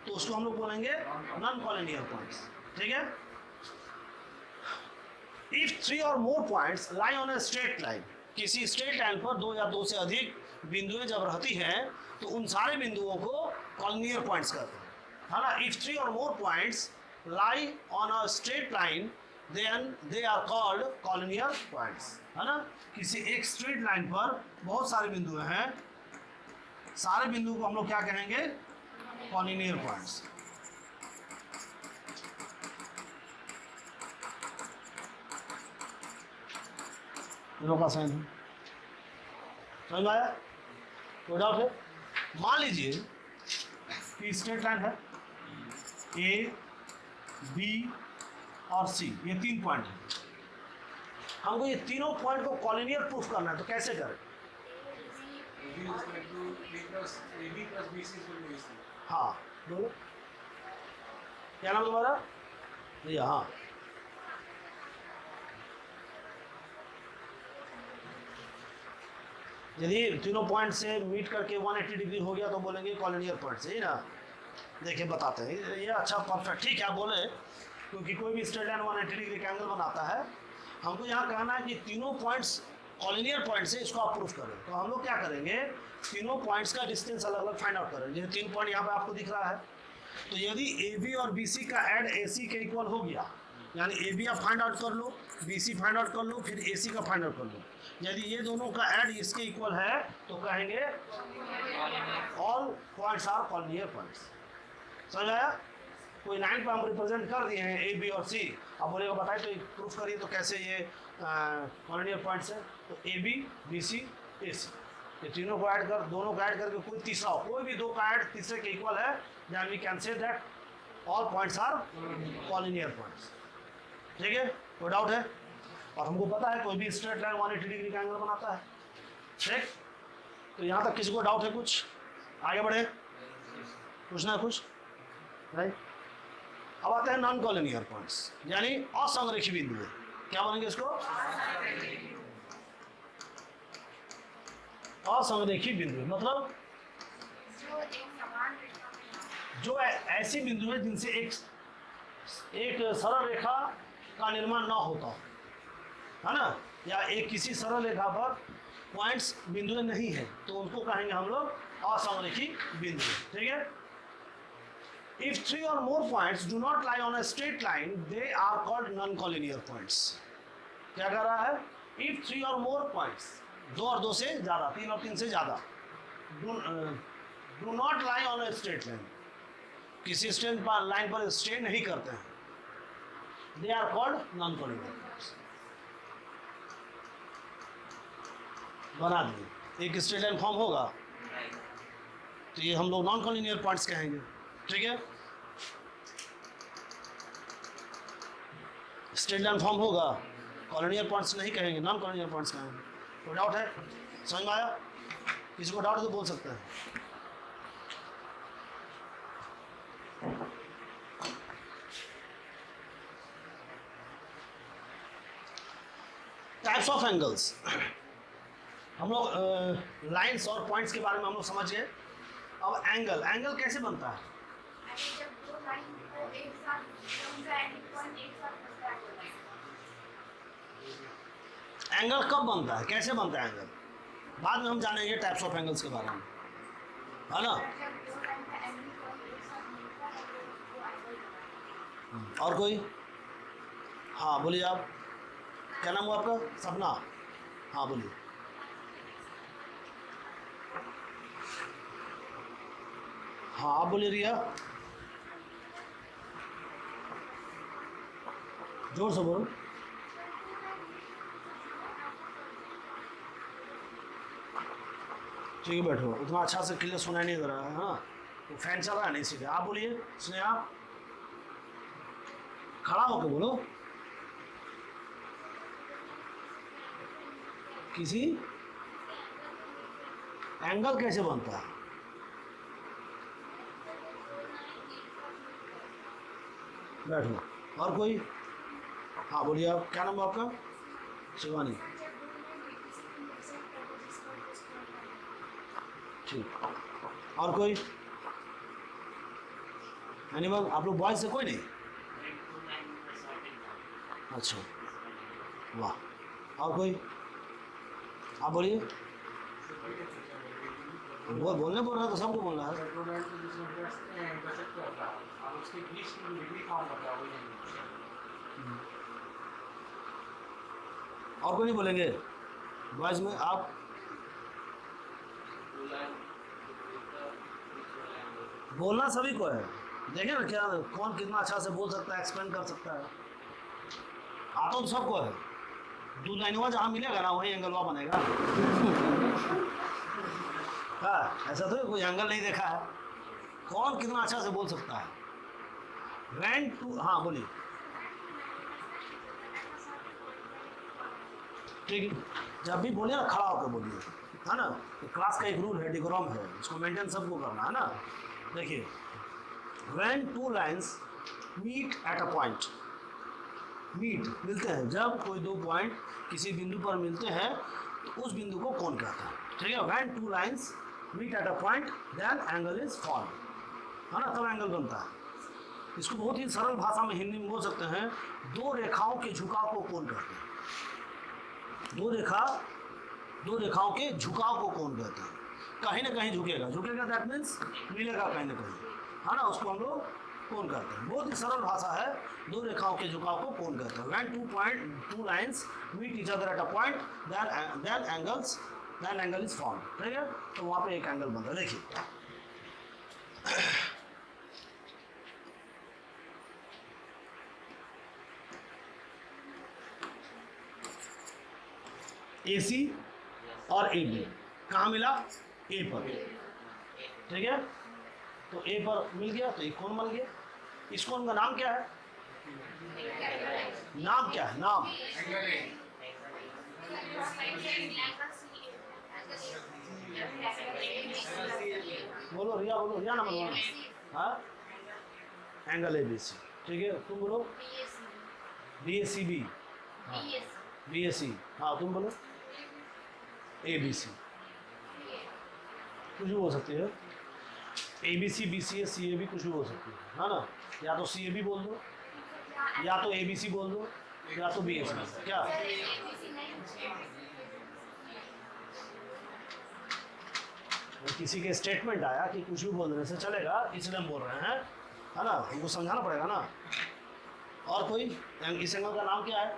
तो उसको हम लोग बोलेंगे नॉन कॉलिनियर पॉइंट्स, ठीक है। इफ 3 और more points lie on a straight line, किसी स्ट्रेट लाइन पर 2 या 2 से अधिक बिंदुएं जब रहती हैं तो उन सारे बिंदुओं को कॉलिनियर पॉइंट्स कहते हैं। है ना, इफ 3 और more points lie on a straight line then they are called collinear points, है ना। किसी एक स्ट्रेट लाइन पर बहुत सारे बिंदु हैं, सारे बिंदु को हम लोग क्या कहेंगे, कॉलिनियर पॉइंट्स। का साइन है, समझ में आया, कोई डाउट है? मान लीजिए कि स्ट्रेट लाइन है, ए बी और सी, ये 3 पॉइंट है। हमको ये तीनों पॉइंट को कॉलिनियर प्रूफ करना है, तो कैसे करें? हाँ बोलो, क्या नाम तुम्हारा? भैया, हाँ यदि तीनों पॉइंट से मीट करके 180 डिग्री हो गया तो बोलेंगे कॉलिनियर पॉइंट से, ही ना। देखिए बताते हैं, ये अच्छा परफेक्ट, ठीक है आप बोले, क्योंकि कोई भी स्ट्रेट लाइन 180 डिग्री का एंगल बनाता है। हमको यहाँ कहना है कि तीनों पॉइंट्स कॉलिनियर पॉइंट से, इसको आप प्रूफ करें। तो हम लोग क्या करेंगे, तीनों पॉइंट्स का डिस्टेंस अलग अलग फाइंड आउट करें। जैसे 3 पॉइंट यहाँ पे आपको दिख रहा है, तो यदि ए बी और बी सी का एड ए सी के इक्वल हो गया, यानी ए बी आप फाइंड आउट कर लो, बी सी फाइंड आउट कर लो, फिर ए सी का फाइंड आउट कर लो। यदि ये दोनों का ऐड इसके इक्वल है तो कहेंगे all points are collinear points. समझ आया? कोई लाइन पर हम रिप्रेजेंट कर दिए हैं ए बी और सी, अब बोलेगा बताइए तो प्रूफ करिए तो कैसे ये कॉलिनियर पॉइंट्स है। तो ए बी बी सी ए सी, ये तीनों को ऐड कर, दोनों को ऐड करके कोई तीसरा हो, कोई भी दो का ऐड तीसरे के इक्वल है, then we can say that all points are collinear points. ठीक है, कोई डाउट है? और हमको पता है कोई भी स्ट्रेट लाइन 180 डिग्री का एंगल बनाता है। ठीक, तो यहाँ तक किसी को डाउट है? कुछ आगे बढ़े, पूछना है कुछ? राइट, अब आते हैं नॉन कॉलिनियर पॉइंट्स, यानी असंरेखी बिंदु। क्या बोलेंगे इसको? असंरेखी बिंदु मतलब जो ऐसी बिंदु है जिनसे एक सरल रेखा का निर्माण न होता, है ना, या एक किसी सरल रेखा पर पॉइंट्स बिंदु नहीं है, तो उनको कहेंगे हम लोग असंरेखी बिंदु। ठीक है, इफ 3 और more points do not lie on a straight line they are called non collinear points. क्या कह रहा है? इफ 3 और मोर पॉइंट्स, 2 और 2 से ज़्यादा, 3 और 3 से ज़्यादा, do not lie on a straight line, किसी स्ट्रेट लाइन पर स्ट्रे नहीं करते हैं, they are called non collinear points. बना दिए, एक स्ट्रेट लाइन फॉर्म होगा तो ये हम लोग नॉन कॉलिनियर पॉइंट्स कहेंगे। ठीक है, स्ट्रेट लाइन फॉर्म होगा, कॉलिनियर पॉइंट्स नहीं कहेंगे, नॉन कॉलिनियर पॉइंट्स कहेंगे। कोई डाउट है? समझ में आया? किसी को डाउट तो बोल सकते हैं। टाइप्स ऑफ एंगल्स, हम लोग लाइंस और पॉइंट्स के बारे में हम लोग समझ गए। अब एंगल, एंगल कैसे बनता है? एंगल कब बनता है, कैसे बनता है एंगल, बाद में हम जानेंगे टाइप्स ऑफ एंगल्स के बारे में, है ना। और कोई? हाँ बोलिए आप, क्या नाम हुआ आपका? सपना, हाँ बोलिए। हाँ आप बोलिए रिया, जोर से बोलो। ठीक है बैठो, उतना अच्छा से क्लियर सुनाई नहीं दे रहा है, हाँ तो फैन चल रहा है नहीं सीधे। आप बोलिए स्नेहा, खड़ा होकर बोलो। किसी एंगल कैसे बनता है? बैठो। और कोई? हाँ बोलिए आप, क्या नाम है आपका? शिवानी, ठीक। और कोई? एनिमल, आप लोग बॉयज से कोई नहीं? अच्छा, वाह। और कोई? आप बोलिए। वो बोलने बोल रहा है तो सबको बोलना है। स्टूडेंट जिसमें बैठते हैं बचत करता है और उसके 20 की डिग्री फॉर्म करता है वही और कोई नहीं बोलेंगे बॉयज में आप? बोलना सभी को है, देखिए ना क्या कौन कितना अच्छा से बोल सकता है, एक्सप्लेन कर सकता है। आता तो सबको है, 2 लाइनवा जहाँ मिलेगा ना वही एंगलवा बनेगा। हाँ, ऐसा तो कोई एंगल नहीं देखा है, कौन कितना अच्छा से बोल सकता है। रैंक टू, हाँ बोलिए। ठीक है, जब भी बोलिए ना खड़ा होकर बोलिए, है ना। तो क्लास का एक रूल है, डिकोरम है, इसको मेंटेन सबको करना है ना। देखिए, when 2 lines meet at a point, meet मिलते हैं, जब कोई 2 पॉइंट किसी बिंदु पर मिलते हैं तो उस बिंदु को कौन कहता है, ठीक है। When 2 lines meet at a point then angle is form, है ना, तब एंगल बनता है। इसको बहुत ही सरल भाषा में हिंदी में बोल सकते हैं, 2 रेखाओं के झुकाव को कौन कहते हैं। 2 रेखाओं के झुकाव को कौन कहते हैं। कहीं ना कहीं झुकेगा, झुकेगा दैट मीन्स मिलेगा कहीं ना कहीं, है ना, उसको हम लोग कौन कहते हैं। बहुत ही सरल भाषा है, 2 रेखाओं के झुकाव को कौन कहते हैं। When 2 lines meet each other at a point then angle is form, ठीक है। तो वहाँ पे एक एंगल बनता है। देखिए AC और AB कहाँ मिला, A पर, ठीक है। तो A पर मिल गया तो एक कोण बन गया। इस कोण का नाम क्या है, नाम क्या है, नाम बोलो रिया, बोलो रिया, ना बोलो। हाँ, एंगल ABC, ठीक है। तुम बोलो BACB, हाँ BAC, हाँ तुम बोलो ABC, कुछ भी बोल सकती है। ABC BCA CAB कुछ भी बोल सकती है ना। या तो CAB बोल दो, या तो ABC बोल दो, या तो BAC। क्या किसी के स्टेटमेंट आया कि कुछ भी बोलने से चलेगा, इसलिए हम बोल रहे हैं, है ना, हमको समझाना पड़ेगा ना। और कोई इस एंगल का नाम क्या है,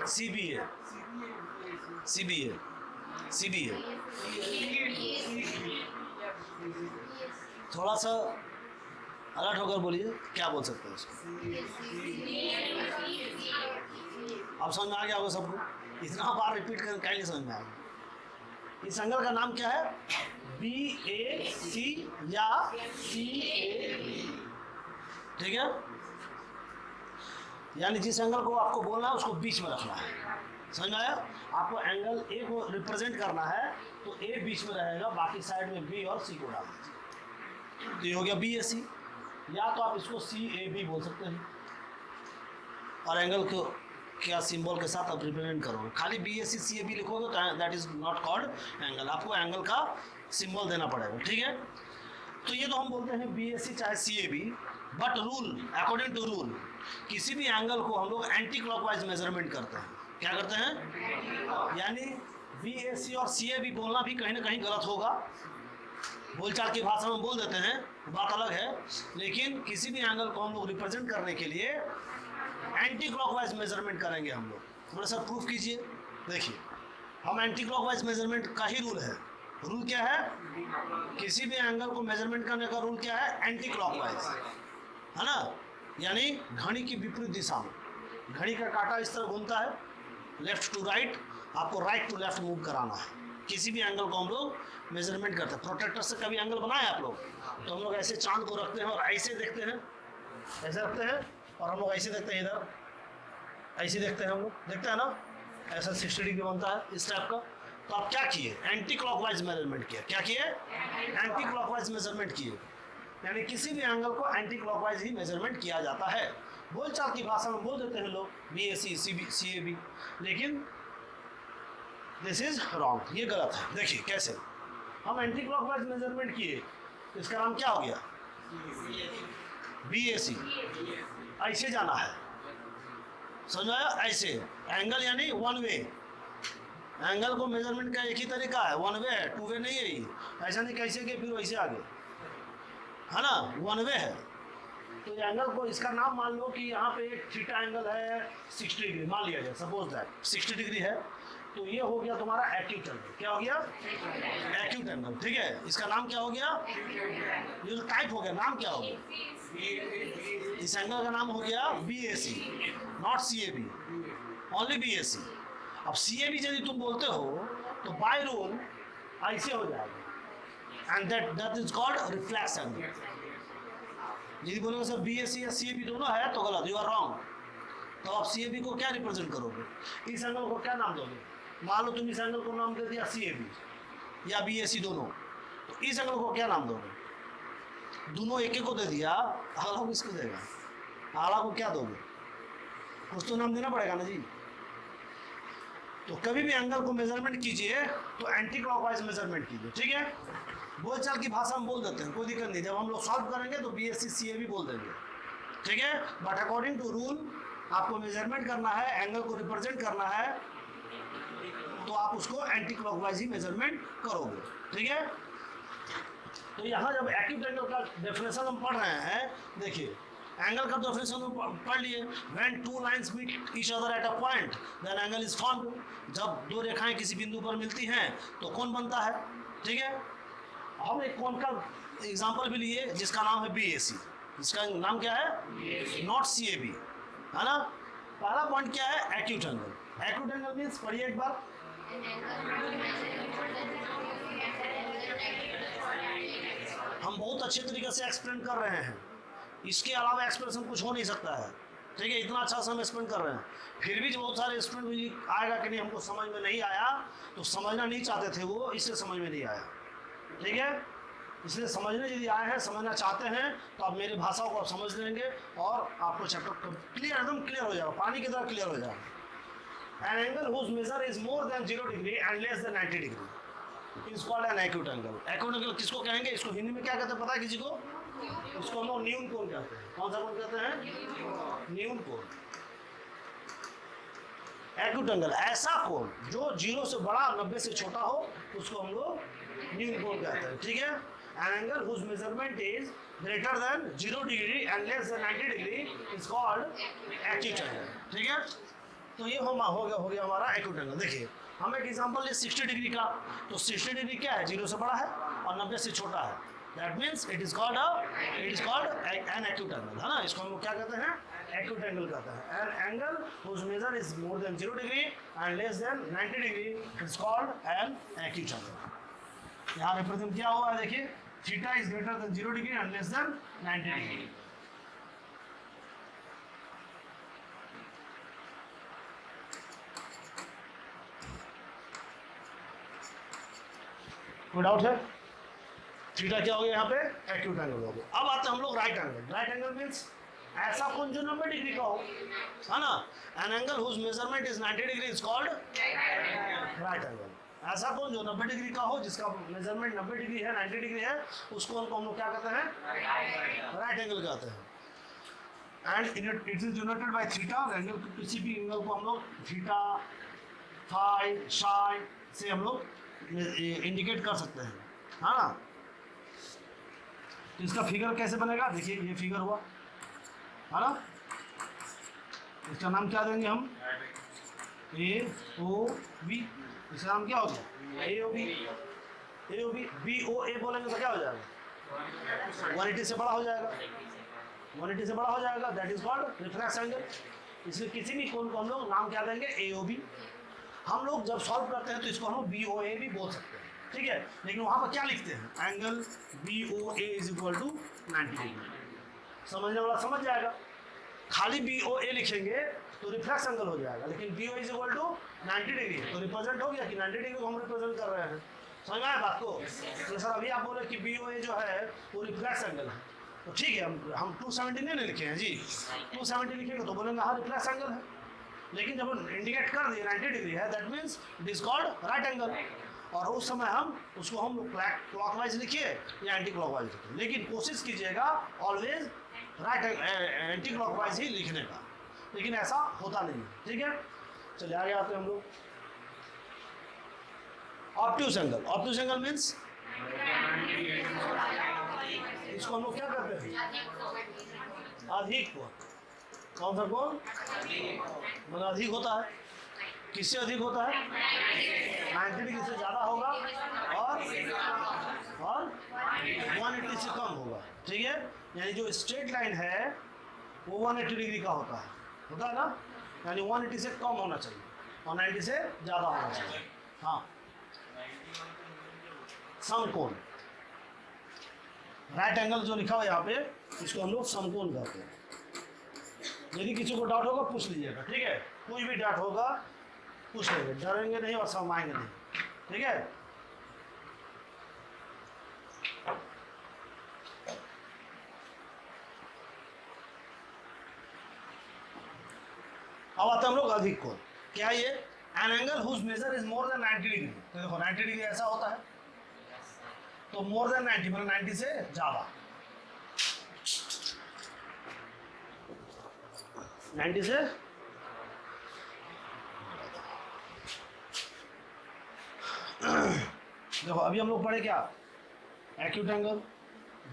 CBA, CBA, CBA। थोड़ा सा अलर्ट होकर बोलिए, क्या बोल सकते हैं उसको। अब समझ में आ गया होगा सबको, इतना बार रिपीट कर कहीं नहीं समझ में आएगा। इस एंगल का नाम क्या है, BAC या CAB, ठीक है। यानी जिस एंगल को आपको बोलना है उसको बीच में रखना है, समझ में आया। आपको एंगल A को रिप्रेजेंट करना है तो A बीच में रहेगा, बाकी साइड में B और C को डाल दीजिए, तो ये हो गया BAC। या तो आप इसको CAB बोल सकते हैं, और एंगल को क्या सिंबल के साथ आप रिप्रेजेंट करोगे। खाली BAC CAB लिखोगे तो that is not called angle, आपको एंगल का सिंबल देना पड़ेगा, ठीक है। तो ये तो हम बोलते हैं BAC चाहे CAB, but rule, according to rule, किसी भी एंगल को हम लोग एंटी क्लॉकवाइज मेजरमेंट करते हैं। क्या करते हैं, यानी BAC और CAB बोलना भी कहीं ना कहीं गलत होगा, बोलचाल की भाषा में बोल देते हैं, बात अलग है। लेकिन किसी भी एंगल को हम लोग रिप्रेजेंट करने के लिए एंटी क्लॉकवाइज मेजरमेंट करेंगे हम लोग। थोड़ा सा प्रूफ कीजिए। देखिए, हम एंटी क्लॉकवाइज मेजरमेंट का ही रूल है। रूल क्या है, किसी भी एंगल को मेजरमेंट करने का रूल क्या है, एंटी क्लॉकवाइज, है ना। यानी घड़ी की विपरीत दिशा में, घड़ी का कांटा इस तरह घूमता है, लेफ्ट टू राइट, आपको राइट टू लेफ्ट मूव कराना है। किसी भी एंगल को हम लोग मेजरमेंट करते हैं। प्रोटेक्टर से कभी एंगल बनाए आप लोग, तो हम लोग ऐसे चांद को रखते हैं और ऐसे देखते हैं, ऐसे रखते हैं, और हम लोग ऐसे देखते हैं, इधर ऐसे देखते हैं, हम लोग देखते हैं ना, ऐसा 60 डिग्री बनता है इस टाइप का। तो आप क्या किए, एंटी क्लॉकवाइज मेजरमेंट किया। क्या किए, एंटी क्लॉकवाइज मेजरमेंट किए। यानी किसी भी एंगल को एंटी क्लॉकवाइज ही मेजरमेंट किया जाता है। बोलचाल की भाषा में बोल देते हैं लोग BAC CAB, लेकिन दिस इज रॉन्ग, ये गलत है। देखिए कैसे हम एंटी क्लॉकवाइज मेजरमेंट किए, इसका नाम क्या हो गया, BAC। ऐसे जाना है, समझ आया, ऐसे एंगल यानी वन वे, एंगल को मेजरमेंट का एक ही तरीका है, वन वे है, टू वे नहीं है ये। ऐसा नहीं कैसे कि फिर वैसे आगे, है ना, वन वे है। तो ये एंगल को, इसका नाम मान लो कि यहाँ पे एक थीटा एंगल है 60 डिग्री, मान लिया जाए, सपोज दैट 60 डिग्री है। तो ये हो गया तुम्हारा एक्यूट एंगल। क्या हो गया? Acute angle. ठीक है, इसका नाम क्या हो गया? ये जो टाइप हो गया, नाम क्या हो गया? इस एंगल का नाम हो गया BAC, not CAB, only BAC। अब CAB यदि तुम बोलते हो तो बाय रूल ऐसे हो जाएगा, and that is called reflex angle. यदि बोलोगे सर BAC या CAB दोनों है तो गलत, यू आर रॉन्ग। तो आप CAB को क्या रिप्रेजेंट करोगे? इस एंगल को क्या नाम दोगे? मान लो तुम इस एंगल को नाम दे दिया CAB या BAC दोनों, तो इस एंगल को क्या नाम दोगे? दोनों एक एक को दे दिया, अगला को किसको देगा? अगला को क्या दोगे? कुछ तो नाम देना पड़ेगा ना जी। तो कभी भी एंगल को मेजरमेंट कीजिए तो एंटी क्लॉकवाइज मेजरमेंट कीजिए, ठीक है। बोलचाल की भाषा में बोल देते हैं, कोई दिक्कत नहीं। जब हम लोग सॉल्व करेंगे तो BAC CAB बोल देंगे, ठीक है। बट अकॉर्डिंग टू रूल आपको मेजरमेंट करना है, एंगल को रिप्रेजेंट करना है, तो आप उसको एंटी क्लॉकवाइज ही मेजरमेंट करोगे, ठीक है। तो यहाँ जब एक्यूट एंगल का डेफिनेशन हम पढ़ रहे हैं, देखिए एंगल का डेफिनेशन हम पढ़ लिए। When two lines meet each other at a point then angle is formed. जब दो रेखाएं किसी बिंदु पर मिलती हैं तो कोण बनता है, ठीक है। हम एक कोण का एग्जांपल भी लिए जिसका नाम है BAC। इसका नाम क्या है? नॉट CAB, है ना। पहला पॉइंट क्या है? Acute angle. Acute angle means, पढ़िए एक बार। हम बहुत अच्छे तरीके से एक्सप्लेन कर रहे हैं, इसके अलावा एक्सप्रेशन कुछ हो नहीं सकता है, ठीक है। इतना अच्छा से हम एक्सप्लेन कर रहे हैं, फिर भी बहुत सारे स्टूडेंट भी आएगा कि नहीं हमको समझ में नहीं आया, तो समझना नहीं चाहते थे वो, इसलिए समझ में नहीं आया, ठीक है। इसलिए समझने यदि आए हैं, समझना चाहते हैं, तो आप मेरी भाषा को आप समझ लेंगे और आपको चैप्टर क्लियर, एकदम क्लियर हो जाएगा, पानी की तरह क्लियर हो जाएगा। An angle whose measure is more than 0 degree and less than 90 degree is called an acute angle. Acute angle किसको कहेंगे? इसको हिंदी में क्या कहते हैं पता है किसी को? इसको हम लोग न्यून कोण कहते हैं। कौन सा कोण कहते हैं? न्यून कोण। एक्यूट एंगल ऐसा कोण जो 0 से बड़ा 90 से छोटा हो, उसको हम लोग न्यून कोण कहते हैं, ठीक है। An angle whose measurement is greater than 0 degree and less than 90 degree is called acute angle, ठीक है। तो ये हो गया हमारा एक्यूट एंगल। देखिए हम एक एग्जांपल ले 60 डिग्री का, तो 60 डिग्री क्या है? 0 से बड़ा है और 90 से छोटा है। That means it is called an acute angle, है ना। इसको हम लोग क्या कहते हैं? एक्यूट एंगल कहते हैं। An angle whose measure is more than 0 degree and less than 90 degree is called an acute angle। यहाँ रिप्रेजेंट क्या हुआ है? देखिए theta is greater than 0 degree and less than 90 degree. कोई डाउट है? थीटा क्या हो गया यहाँ पे? एक्यूट एंगल हो गया। अब आते हैं हम लोग right angle. Right angle means ऐसा कोण जो 90 डिग्री का हो, है ना। An angle whose measurement is 90 degree is called right angle. ऐसा कोण जो 90 डिग्री का हो, जिसका मेजरमेंट 90 डिग्री है, 90 डिग्री है, उसको हम लोग क्या कहते हैं? राइट एंगल कहते हैं। And it is United by theta. Angle किसी भी एंगल को हम लोग थीटा, फाई, साई से हम लोग इंडिकेट कर सकते हैं, है ना। तो इसका फिगर कैसे बनेगा? देखिए ये फिगर हुआ, है ना। इसका नाम क्या देंगे हम? AOB। इसका नाम क्या होता है? AOB। BOA बोलेंगे तो क्या हो जाएगा? 180 से बड़ा हो जाएगा, 180 से बड़ा हो जाएगा, that is called reflex angle. इसलिए किसी भी कोण को हम लोग नाम क्या देंगे? AOB। हम लोग जब सॉल्व करते हैं तो इसको हम लोग BOA भी बोल सकते हैं, ठीक है। लेकिन वहाँ पर क्या लिखते हैं? Angle BOA is equal to 90 degree. समझने वाला समझ जाएगा। खाली BOA लिखेंगे तो रिफ्लेक्स एंगल हो जाएगा, लेकिन BO is equal to 90 degree तो रिप्रेजेंट हो गया कि 90 डिग्री को हम रिप्रेजेंट कर रहे हैं। समझ में आया बात को? तो सर अभी आप बोले कि BOA जो है वो रिफ्लेक्स एंगल है, तो ठीक है, हम 270 नहीं लिखे हैं जी। 270 लिखेंगे तो बोलेंगे हाँ रिफ्लेक्स एंगल है, लेकिन जब इंडिकेट कर दिए 90 डिग्री है, that means it is called right angle. और उस समय हम क्लॉकवाइज लिखिए या एंटी क्लॉकवाइज लिखिए, लेकिन कोशिश कीजिएगा ऑलवेज राइट एंटी क्लॉकवाइज ही लिखने का, लेकिन ऐसा होता नहीं है, ठीक है। चलिए आगे आते हैं हम लोग। Obtuse angle, obtuse angle means इसको हम लोग क्या करते हैं, अधिक कोण। कौन सा कोण, मतलब अधिक होता है, किससे अधिक होता है, 90 डिग्री से ज़्यादा होगा और 180 से कम होगा, ठीक है। यानी जो स्ट्रेट लाइन है वो 180 डिग्री का होता है ना, यानी 180 से कम होना चाहिए और 90 से ज़्यादा होना चाहिए। हाँ, समकोण, राइट एंगल जो लिखा हुआ है यहाँ पे, इसको हम लोग समकोण कहते हैं। यदि किसी को डाउट होगा पूछ लीजिएगा, ठीक है, कोई भी डाउट होगा पूछ लेंगे, डरेंगे नहीं और शर्माएंगे नहीं, ठीक है। अब आते हम लोग अधिक कोण, क्या ये, an angle whose measure is more than 90 degree. तो देखो 90 डिग्री ऐसा होता है, तो मोर देन 90 मतलब 90 से ज्यादा, 90 से देखो अभी हम लोग पढ़े क्या, एक्यूट एंगल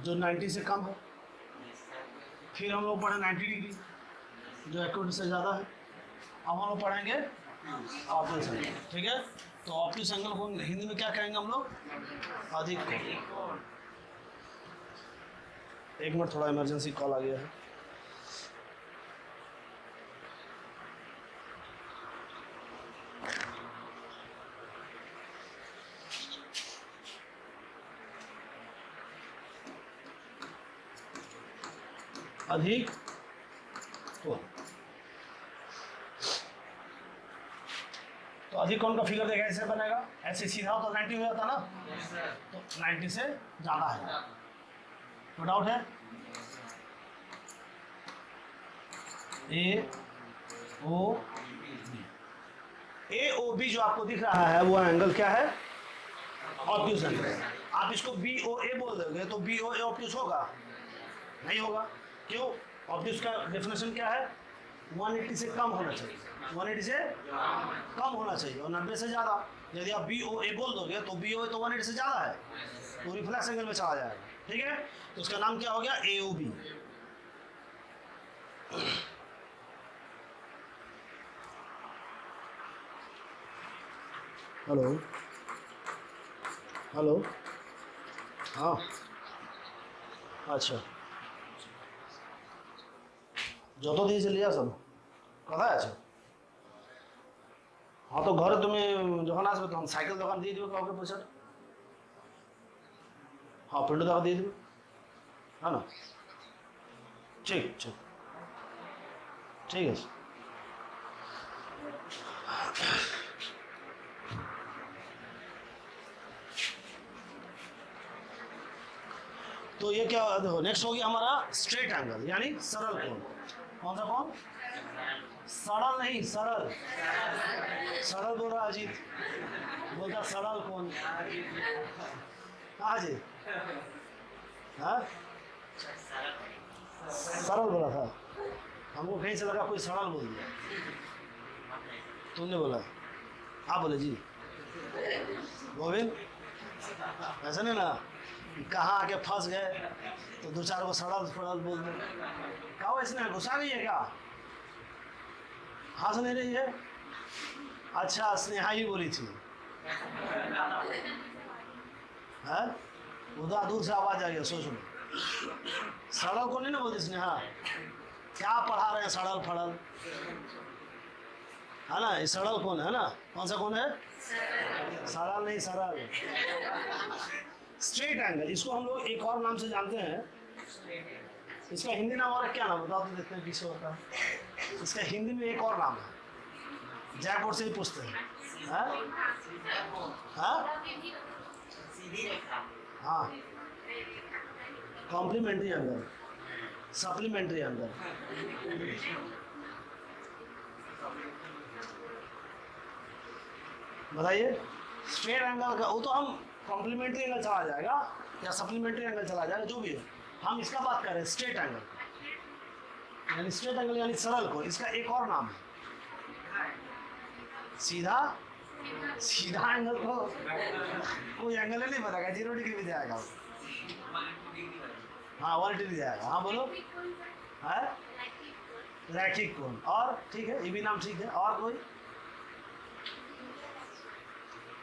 जो 90 से कम है, फिर हम लोग पढ़े 90 डिग्री जो एक्यूट से ज़्यादा है। अब हम लोग पढ़ेंगे ऑब्ट्यूस एंगल, ठीक है। तो ऑब्ट्यूस एंगल को हिंदी में क्या कहेंगे हम लोग, अधिक कोण। एक मिनट, थोड़ा इमरजेंसी कॉल आ गया है। अधिक कोण, तो अधिक कोण का फिगर देखा ऐसे बनेगा, ऐसे सीधा हो तो 90 हो जाता ना, तो 90 से ज़्यादा है, नो डाउट है। ए ओ बी जो आपको दिख रहा है वो एंगल क्या है, ऑब्ट्यूस एंगल। आप इसको बी ओ ए बोल दोगे तो बी ओ ए ऑब्ट्यूस होगा, नहीं होगा, क्यों, ऑब्ट्यूस का डेफिनेशन क्या है, 180 से कम होना चाहिए, 180 से कम होना चाहिए और 90 से ज़्यादा। यदि आप बी ओ ए बोल दोगे तो बी ओ ए तो 180 से ज़्यादा है, तो रिफ्लेक्स एंगल में चला जाएगा, ठीक है। तो उसका नाम क्या हो गया, ए ओ बी। हेलो हेलो, हाँ अच्छा, যত দিয়েছে লিয়া সব কথা আছে। हाँ तो घर তুমি যখন আসবে তখন সাইকেল দোকান দিয়ে দিবে কাউকে পয়সা, हाँ প্রিন্ট টাকা দিয়ে দেবে, है ना, ठीक ठीक ঠিক আছে। तो ये क्या, देखो नेक्स्ट हो गया हमारा स्ट्रेट एंगल यानी सरल कोण। कौन सा कोण, सरल नहीं सरल, सरल बोल रहा अजीत, बोलता सरल कोण, हाँ जी, हाँ सरल बोला था, हमको कहीं से लगा कोई सरल बोल दिया, तुमने बोला, आप बोले जी गोविंद, ऐसा नहीं ना, कहाँ आके फंस गए तो दो चार को सड़ल फड़ल बोल दो, कहा इसने गुस्सा नहीं है क्या, हंस नहीं रही है, अच्छा स्नेहा ही बोली थी, है उधर दूर से आवाज आ गया, सोच लो, सड़ल को नहीं ना बोलती स्नेहा, क्या पढ़ा रहे हैं सड़ल फड़ल, है ना, ये सड़ल कौन है ना, कौन सा कौन है, सरल नहीं सरल, स्ट्रेट एंगल। इसको हम लोग एक और नाम से जानते हैं, इसका हिंदी नाम और क्या नाम बताओ तो देखते हैं किसे होता है। इसका हिंदी में एक और नाम है, जैक बोर्ड से ही पूछते हैं, हाँ कॉम्प्लीमेंट्री एंगल, सप्लीमेंट्री एंगल, बताइए। स्ट्रेट एंगल का वो तो हम कॉम्प्लीमेंट्री एंगल चला जाएगा या सप्लीमेंट्री एंगल चला जाएगा, जो भी हो, हम इसका बात कर रहे हैं स्ट्रेट एंगल, यानी स्ट्रेट एंगल यानी सरल को, इसका एक और नाम है सीधा सीधा एंगल को कोई एंगल ही नहीं बताएगा, 0 डिग्री भी जाएगा वो। हाँ 180 डिग्री जाएगा। हाँ बोलो। है रैखिक कोण। और ठीक है, ये भी नाम ठीक है। और कोई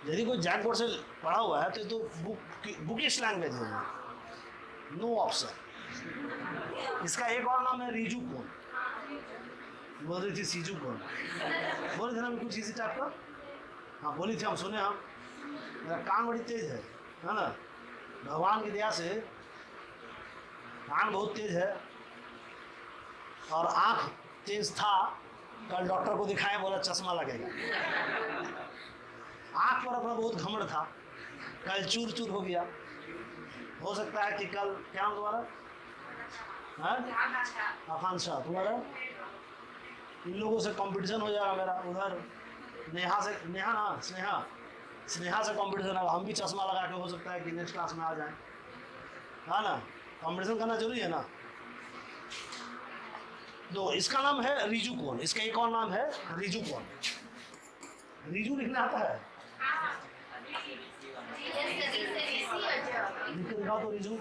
यदि कोई जैक बोर्ड से पढ़ा हुआ है तो बुकिश लैंग्वेज है, नो ऑप्शन। इसका एक और नाम है रिजू कोण। बोल रही थी सीजू कोण, बोले थे ना कुछ इसी टाइप का। हाँ बोली थी, हम सुने। हम मेरा कान बड़ी तेज है ना, भगवान की दया से कान बहुत तेज है और आँख तेज था। कल डॉक्टर को दिखाए, बोला चश्मा लगेगा। आँख पर अपना बहुत घमंड था, कल चूर चूर हो गया। हो सकता है कि कल क्या नाम तुम्हारा है? आकांक्षा। तुम्हारा? इन लोगों से कंपटीशन हो जाएगा मेरा। उधर नेहा से, नेहा ना, स्नेहा से कंपटीशन होगा। हम भी चश्मा लगा के हो सकता है कि नेक्स्ट क्लास में आ जाए, है ना। कंपटीशन करना जरूरी है ना। तो इसका नाम है रिजू कोण। इसका एक और नाम है रिजू कोण। रिजू लिखना आता है? लिख के दिखाओ तो रिजू।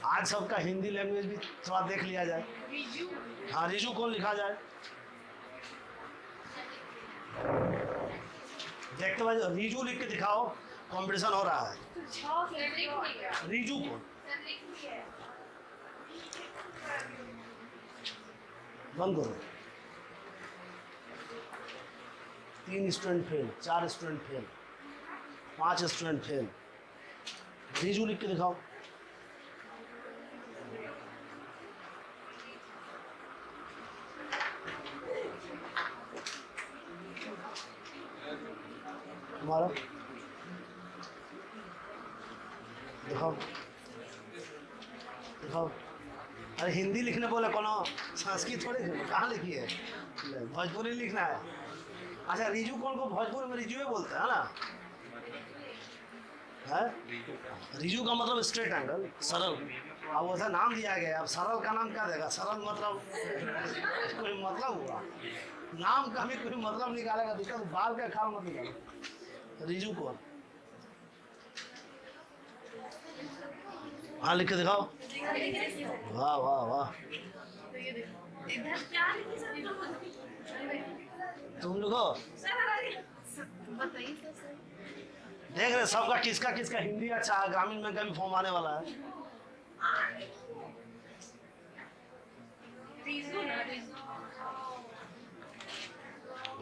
आज सबका हिंदी लैंग्वेज भी थोड़ा देख लिया जाए। हाँ रिजू कोण लिखा जाए। देखते भाई, रिजू लिख के दिखाओ, कंपटीशन हो रहा है। रिजू कोण। बंद करो। 3 student fail, 4 student fail, 5 student fail. Riju लिख के दिखाओ। तुम्हारा दिखाओ दिखाओ। अरे हिंदी लिखने बोले, कोनो संस्कृत थोड़ी कहाँ लिखी है, भोजपुरी लिखना है। अच्छा रिजू कोण को भोजपुरी में रिजू बोलते हैं ना। है रिजू का मतलब स्ट्रेट एंगल, सरल। अब वैसा नाम दिया गया, अब सरल का नाम क्या देगा? सरल मतलब कोई मतलब हुआ, नाम का भी कोई मतलब निकालेगा दूसरा, तो बाल का ख्याल मत निकालो। रिजू कोण। हाँ लिख के दिखाओ। वाह वाह वाह। तुम लिखो। देख रहे सबका किसका किसका हिंदी अच्छा है। ग्रामीण में कभी फॉर्म आने वाला है।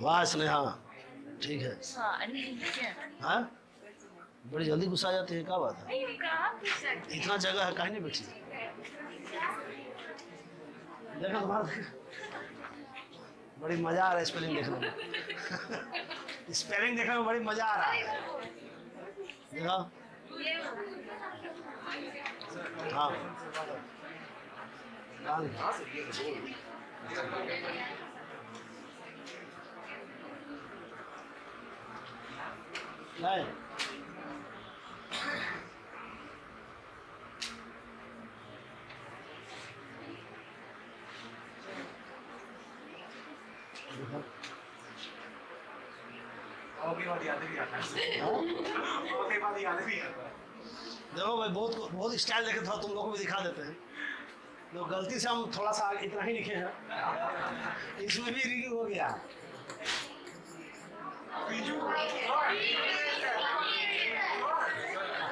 वाह स्नेहा, ठीक है। हाँ बड़ी जल्दी गुस्सा आ जाती है, क्या बात है? इतना जगह है, कहीं नहीं बैठी। देखो तुम्हारा, बड़ी मजा आ रहा है स्पेलिंग देखने में। स्पेलिंग देखने में बड़ी मजा आ रहा है। देखो हाँ नहीं देखो भाई, बहुत बहुत स्टाइल देखे, थोड़ा तुम लोग को भी दिखा देते हैं। तो गलती से हम थोड़ा सा इतना ही लिखे हैं, इसमें भी रिव्यू हो गया।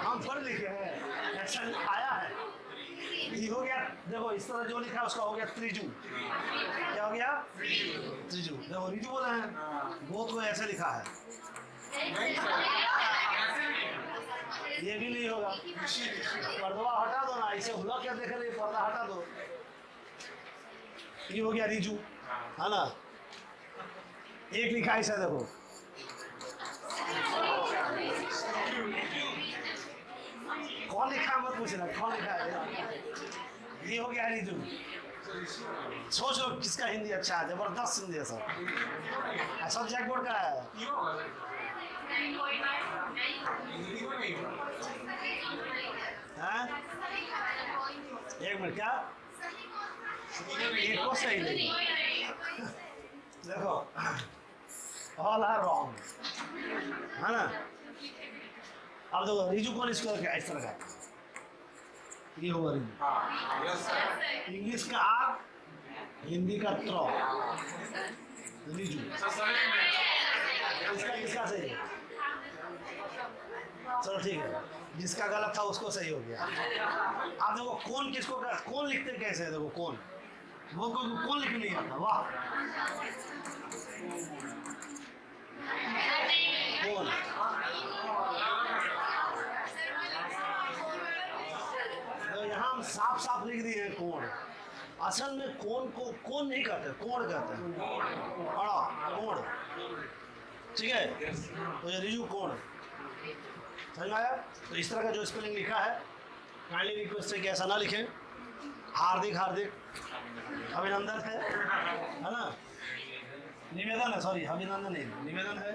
हम थोड़े लिखे हैं, ऐसा आया है। ये हो गया। देखो इस तरह जो लिखा है उसका हो गया त्रिजू। क्या हो गया? त्रिजू। देखो रिजू बोला है, बहुत को ऐसे लिखा है। ये भी नहीं होगा। पर्दा हटा दो ना, इसे हुआ क्या देख रहे, पर्दा हटा दो। ये हो गया रिजू, है ना। एक लिखा है ऐसा, देखो कौन लिखा मत पूछना, कौन लिखा है। ये हो गया रिजू। सोच लो किसका हिंदी अच्छा है, जबरदस्त हिंदी है सब। सब जैक बोर्ड का है। एक मिनट, क्या एक को सही नहीं। देखो ऑल आर रॉन्ग, है ना। अब देखो रिजू कौन स्क्वायर का इस तरह का, ये होगा रिजू। इंग्लिश का आर, हिंदी का त्र, रिजू। इसका किसका सही है? चलो ठीक है, जिसका गलत था उसको सही हो गया। आप देखो कौन किसको कौन लिखते कैसे है, देखो कौन, वो कौन लिखने नहीं आता, वाह। कौन, तो यहाँ हम साफ साफ लिख दिए हैं कौन। असल में कौन को कौन नहीं कहते, कोण कहते हैं, अड़ा कोण, ठीक है। तो ये रिजू कोण, समझ में आया। तो इस तरह का जो स्पेलिंग लिखा है, काइंडली रिक्वेस्ट है कि ऐसा ना लिखें। हार्दिक हार्दिक अभिनंदन है ना, निवेदन है, सॉरी अभिनंदन नहीं, निवेदन है।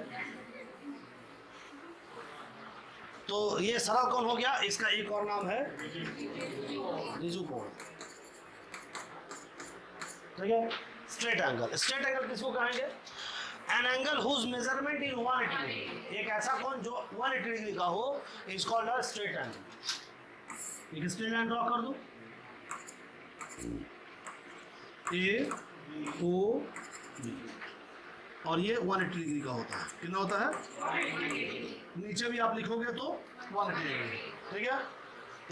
तो ये सरल कोण हो गया, इसका एक और नाम है रिजू कोण, ठीक है। स्ट्रेट एंगल, स्ट्रेट एंगल किसको कहेंगे? An angle whose measurement in 180 degree, एक ऐसा कोण जो 180 डिग्री का हो, is called a straight angle. एक स्ट्रेट लाइन ड्रॉ कर दो, ए ओ बी, और ये 180 डिग्री का होता है। कितना होता है? नीचे भी आप लिखोगे तो 180 डिग्री, ठीक है।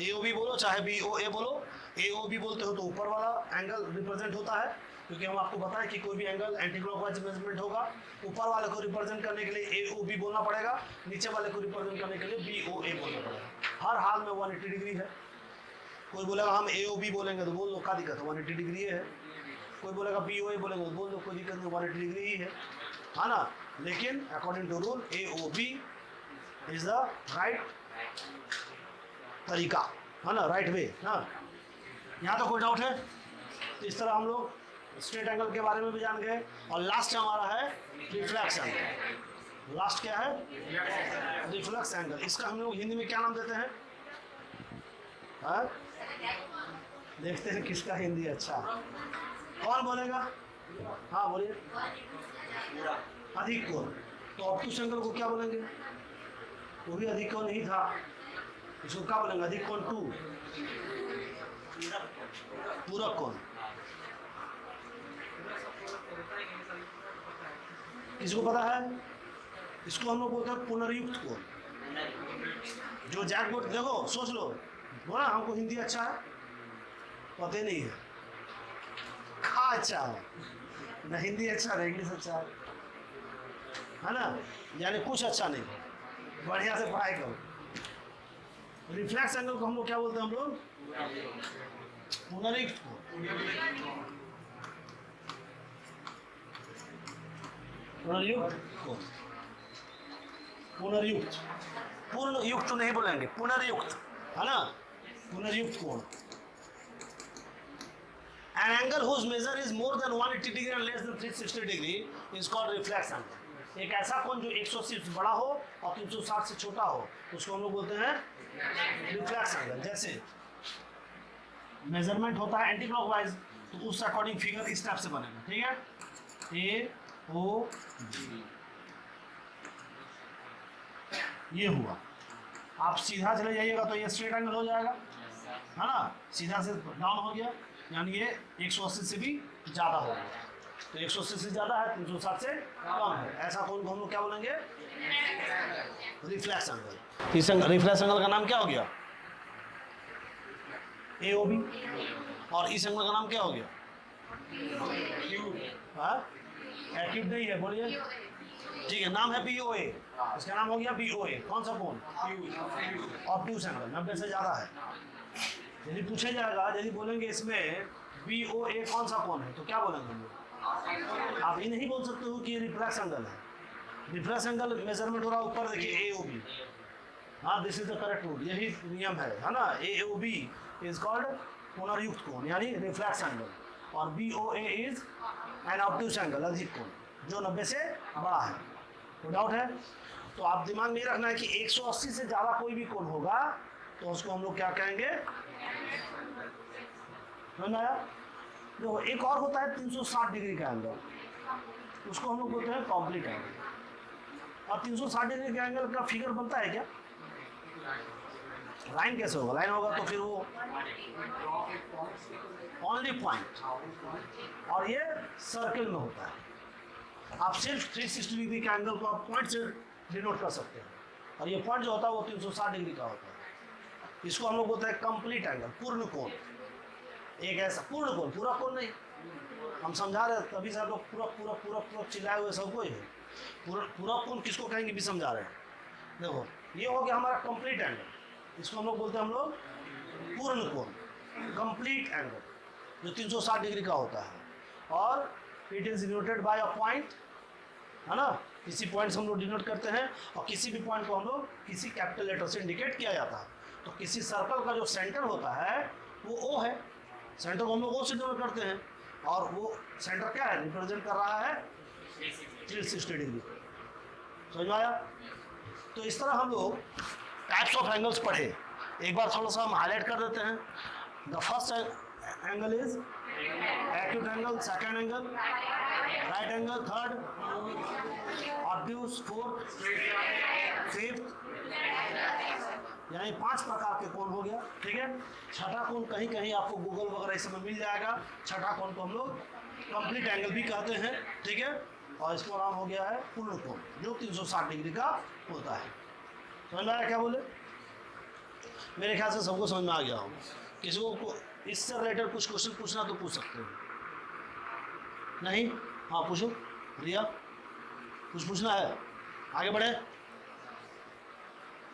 ए ओ बी बोलो चाहे बी ओ ए बोलो, ए ओ बी बोलते हो तो ऊपर वाला एंगल रिप्रेजेंट होता है, क्योंकि हम आपको बताएं कि कोई भी एंगल एंटी क्लॉकवाइज मेजरमेंट होगा, ऊपर वाले को रिप्रेजेंट करने के लिए ए ओ बी बोलना पड़ेगा, नीचे वाले को रिप्रेजेंट करने के लिए बी ओ ए बोलना पड़ेगा। हर हाल में 180 डिग्री है। कोई बोलेगा हम ए ओ बी बोलेंगे तो बोल दो, क्या दिक्कत है, 180 डिग्री है। कोई बोलेगा बी ओ ए बोलेंगे तो बोल दो, कोई दिक्कत नहीं, 180 डिग्री ही है ना। लेकिन according to rule A O B is the right तरीका, है ना, राइट वे ना। यहाँ तो कोई डाउट है? तो इस तरह हम लोग स्ट्रेट एंगल के बारे में भी जान गए। और लास्ट हमारा है रिफ्लेक्स एंगल। लास्ट क्या है? Reflex angle. इसका हम लोग हिंदी में क्या नाम देते हैं? हाँ, देखते हैं किसका हिंदी अच्छा। कौन बोलेगा? हाँ बोलिए। अधिक कोण। तो ऑब्टूस एंगल को क्या बोलेंगे? वो भी अधिक कोण नहीं था, इसको क्या बोलेंगे? अधिक कोण 2, पूरक कोण। किसको पता है? इसको हम लोग बोलते हैं पुनर्युक्त कोण। जो जैक बोर्ड देखो, सोच लो, बोला हमको हिंदी अच्छा है, पता नहीं है खा अच्छा है ना, हिंदी अच्छा है, इंग्लिश अच्छा है ना, यानी कुछ अच्छा नहीं, बढ़िया से पढ़ाई करो। रिफ्लेक्स एंगल को हम लोग क्या बोलते हैं? हम लोग पुनर्युक्त कोण। पुनर्युक्त कोण, पुनर्युक्त, पूर्ण युक्त नहीं बोलेंगे, पुनर्युक्त, है ना, पुनर्युक्त कोण। An angle whose measure is more than 180 degree and less than 360 degree is called reflex angle. एक ऐसा कोण जो 180 से बड़ा हो और 360 से छोटा हो, उसको हम लोग बोलते हैं रिफ्लेक्स एंगल। जैसे मेजरमेंट होता है एंटी क्लॉकवाइज, तो उस अकॉर्डिंग फिगर इस टाइप से बनेगा, ठीक है। ए ओ बी, ये हुआ। आप सीधा चले जाइएगा तो ये स्ट्रेट एंगल हो जाएगा, है ना। सीधा से डाउन हो गया, यानी ये 180 से भी ज़्यादा हो गया। तो 180 से ज़्यादा है, 360 से कम है, ऐसा कोण को हम लोग क्या बोलेंगे? Reflex angle. इस रिफ्लेक्स एंगल का नाम क्या हो गया? ए ओ बी। और इस एंगल का नाम क्या हो गया? हाँ, एक्यूट नहीं है, बोलिए। ठीक है, नाम है बी ओ ए, इसका नाम हो गया बी ओ ए। कौन सा कोण? ऑब्टूस एंगल, 90 से ज़्यादा है। यदि पूछा जाएगा, यदि बोलेंगे इसमें बी ओ ए कौन सा कोण है, तो क्या बोलेंगे हम लोग? आप ये नहीं बोल सकते हो कि ये रिफ्लेक्स एंगल है। रिफ्लेक्स एंगल मेजरमेंट हो रहा है ऊपर, देखिए ए ओ बी। हाँ, this is the correct rule, यही नियम है ना। A O B is called पुनर्युक्त कोण, यानी रिफ्लेक्स एंगल, और B O A is an obtuse angle, अधिक कोण, जो 90 से बड़ा है। तो डाउट है? तो आप दिमाग में रखना है कि 180 से ज़्यादा कोई भी कोण होगा तो उसको हम लोग क्या कहेंगे? समझ आया? देखो एक और होता है 360 डिग्री का एंगल, उसको हम लोग बोलते हैं कॉम्प्लीट एंगल। और 360 डिग्री के एंगल का फिगर बनता है क्या? लाइन कैसे होगा? लाइन होगा तो फिर वो ओनली पॉइंट, और ये सर्कल में होता है। आप सिर्फ 360 डिग्री के एंगल को आप पॉइंट से डिनोट कर सकते हैं, और ये पॉइंट जो होता है वो 360 डिग्री का होता है। इसको हम लोग बोलते हैं कंप्लीट एंगल, पूर्ण कोण। एक ऐसा पूर्ण कोण, पूरा कोण नहीं, हम समझा रहे हैं तभी से आप लोग पूरा पूरा पूरा पूरा चिल्लाए हुए सबको ही है। पूरा पूरा कोण किसको कहेंगे भी समझा रहे हैं। देखो ये हो गया हमारा कंप्लीट एंगल, इसको हम लोग बोलते हैं हम लोग पूर्ण कोण, कंप्लीट एंगल, जो 360 डिग्री का होता है। और it is denoted bye a point, है ना, किसी पॉइंट से हम लोग डिनोट करते हैं, और किसी भी पॉइंट को हम लोग किसी कैपिटल लेटर से इंडिकेट किया जाता है। तो किसी सर्कल का जो सेंटर होता है वो ओ है, सेंटर को हम लोग ओ से डिनोट करते हैं, और वो सेंटर क्या है, रिप्रेजेंट कर रहा है 360 डिग्री। समझ में आया? तो इस तरह हम लोग टाइप्स ऑफ एंगल्स पढ़े। एक बार थोड़ा सा हम हाईलाइट कर देते हैं। The first angle is acute angle, second angle, right angle, third, obtuse, fourth, fifth, यानी 5 प्रकार के कोण हो गया। ठीक है, छठा कोण कहीं कहीं आपको गूगल वगैरह इस समय मिल जाएगा। छठा कोण को हम लोग कंप्लीट एंगल भी कहते हैं। ठीक है, और इसका नाम हो गया है पूर्ण कोण, जो 360 डिग्री का होता है। समझ में आया क्या बोले? मेरे ख्याल से सबको समझ में आ गया हो। किसी को इससे रिलेटेड कुछ क्वेश्चन पूछना तो पूछ सकते हो। नहीं? हाँ पूछो रिया, कुछ पूछना है? आगे बढ़े।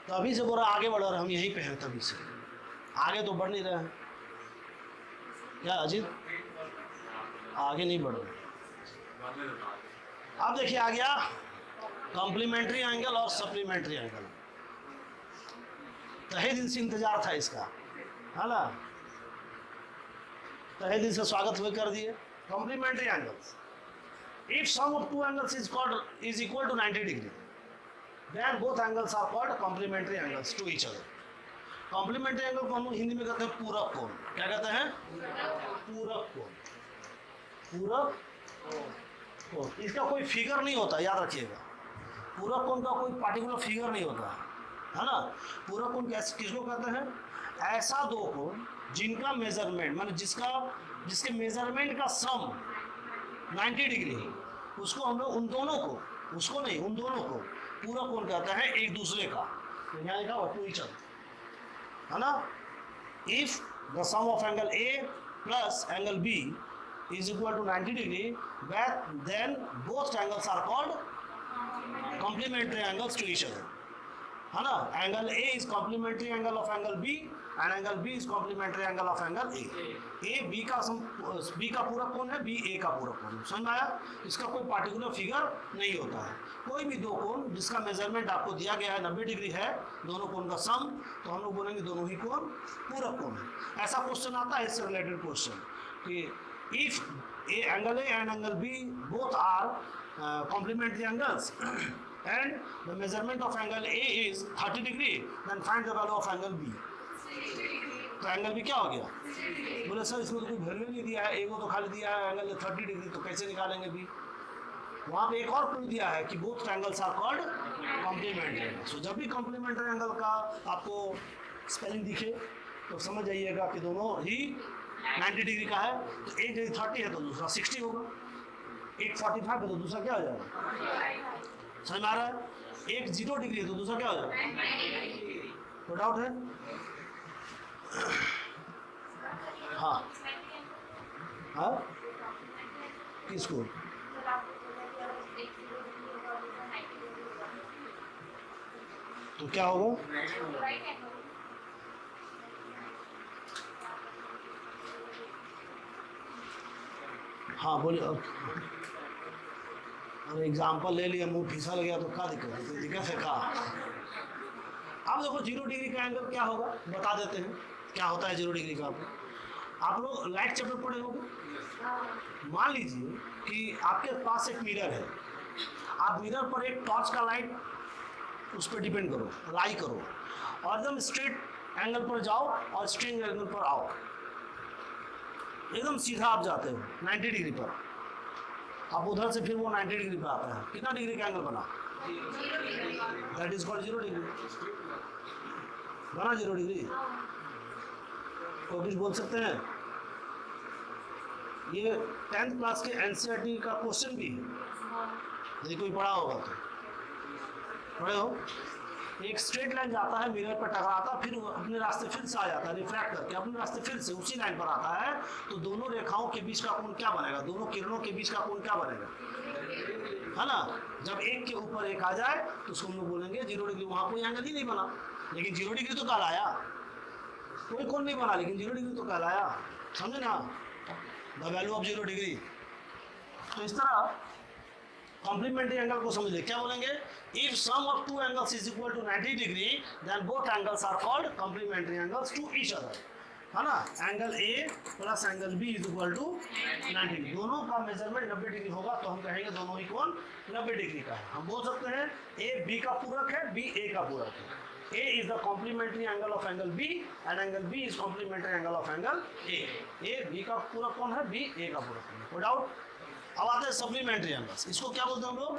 तो अभी से बोल रहा आगे बढ़ रहे, हम यहीं पे हैं तभी से, आगे तो बढ़ नहीं रहे हैं। क्या अजीत, आगे नहीं बढ़ रहे। अब देखिए आ गया कॉम्प्लीमेंट्री एंगल और सप्लीमेंट्री एंगल। तहे दिन से इंतजार था इसका, है ना, तहे दिन से स्वागत भी कर दिए। Complementary angles, if sum of two angles is equal to 90 degree, then both angles are called complementary angles to each other. Complementary angle को हम लोग हिंदी में कहते हैं पूरक कोण। क्या कहते हैं? पूरक कोण। पूरक कोण, इसका कोई फिगर नहीं होता, याद रखिएगा। पूरक कोण का कोई पार्टिकुलर फिगर नहीं होता है ना। पूरक कोण किसको कहते हैं? ऐसा दो कोण जिनका मेजरमेंट, माने जिसके मेजरमेंट का सम 90 डिग्री, उसको हम लोग उन दोनों को, उसको नहीं उन दोनों को पूरा कोण कहता है एक दूसरे का। तो यहाँ लिखा हुआ टू ईच अदर, है ना। If the sum of angle A plus angle B is equal to 90 degree, then both angles are called complementary angles to each other, है ना। Angle A is complementary angle of angle B and angle B is complementary angle of angle A B का पूरक कोण है, B ए का पूरक कोण। समझ में आया? इसका कोई पार्टिकुलर फिगर नहीं होता है। कोई भी दो कोण जिसका मेजरमेंट आपको दिया गया है 90 डिग्री है, दोनों कोण का सम, तो हम लोग बोलेंगे दोनों ही कोण पूरक कोण है। ऐसा क्वेश्चन आता है, इससे रिलेटेड क्वेश्चन कि if angle A and angle B both are complementary angles and the measurement of angle A is 30 degree, then find the value of angle B. तो एंगल भी क्या हो गया? बोले सर इसमें तो कोई वैल्यू नहीं दिया है, ए को तो खाली दिया है एंगल 30 डिग्री, तो कैसे निकालेंगे बी? वहाँ पे एक और क्लू दिया है कि both angles are called complementary. So जब भी कॉम्प्लीमेंट्री एंगल का आपको स्पेलिंग दिखे तो समझ जाइएगा कि दोनों ही 90 डिग्री का है। तो एक यदि 30 है तो दूसरा 60 होगा, एक 45 है तो दूसरा क्या हो जाएगा? समझ में आ रहा है? एक 0 डिग्री है तो दूसरा क्या हो जाएगा? कोई डाउट है? हाँ हाँ, किसको? तो क्या होगा? हाँ बोलिए। अरे एग्जाम्पल ले लिया, मुंह फिसल गया तो क्या दिक्कत है? दिक्कत है का? अब देखो 0 डिग्री का एंगल क्या होगा बता देते हैं। क्या होता है 0 डिग्री का? आप लोग लाइट चैप्टर पढ़े होंगे। मान लीजिए कि आपके पास एक मिरर है, आप मिरर पर एक टॉर्च का लाइट उस पर डिपेंड करो, लाई करो, और एकदम स्ट्रेट एंगल पर जाओ और स्ट्रेट एंगल पर आओ, एकदम सीधा आप जाते हो 90 डिग्री पर। अब उधर से फिर वो 90 डिग्री पर आता है, कितना डिग्री का एंगल बना? That is called 0 degree. बना 0 डिग्री। तो कुछ बोल सकते हैं? ये 10th क्लास के एनसीईआरटी का क्वेश्चन भी है, यदि कोई पढ़ा होगा तो पढ़े हो। एक स्ट्रेट लाइन जाता है, मिरर पर टकराता, फिर अपने रास्ते फिर से आ जाता है, रिफ्रैक्ट करके अपने रास्ते फिर से उसी लाइन पर आता है, तो दोनों रेखाओं के बीच का कोण क्या बनेगा? दोनों किरणों के बीच का कोण क्या बनेगा? है ना? जब एक के ऊपर एक आ जाए तो उसको हम लोग बोलेंगे 0 डिग्री। वहां कोई एंगल ही नहीं बना, लेकिन 0 डिग्री तो कहलाया। कोई कोण नहीं बना, लेकिन 0 डिग्री तो कहलाया। समझे ना? The value of 0 degree. तो इस तरह कॉम्प्लीमेंट्री एंगल को समझ ले। क्या बोलेंगे? If sum of two angles is equal to 90 degree then both angles are called complementary angles to each other. है ना? Angle A plus angle B is equal to 90 degree. दोनों का मेजरमेंट 90 डिग्री होगा, तो हम कहेंगे दोनों ही कोण 90 डिग्री का है। हम बोल सकते हैं ए बी का पूरक है, बी ए का पूरक है। A is the complementary angle of angle B and angle B is complementary angle of angle A. A B का पूरक कोण है, B A का पूरक कोण है। कोई डाउट? अब आते हैं सप्लीमेंट्री एंगल्स। इसको क्या बोलते हैं हम लोग?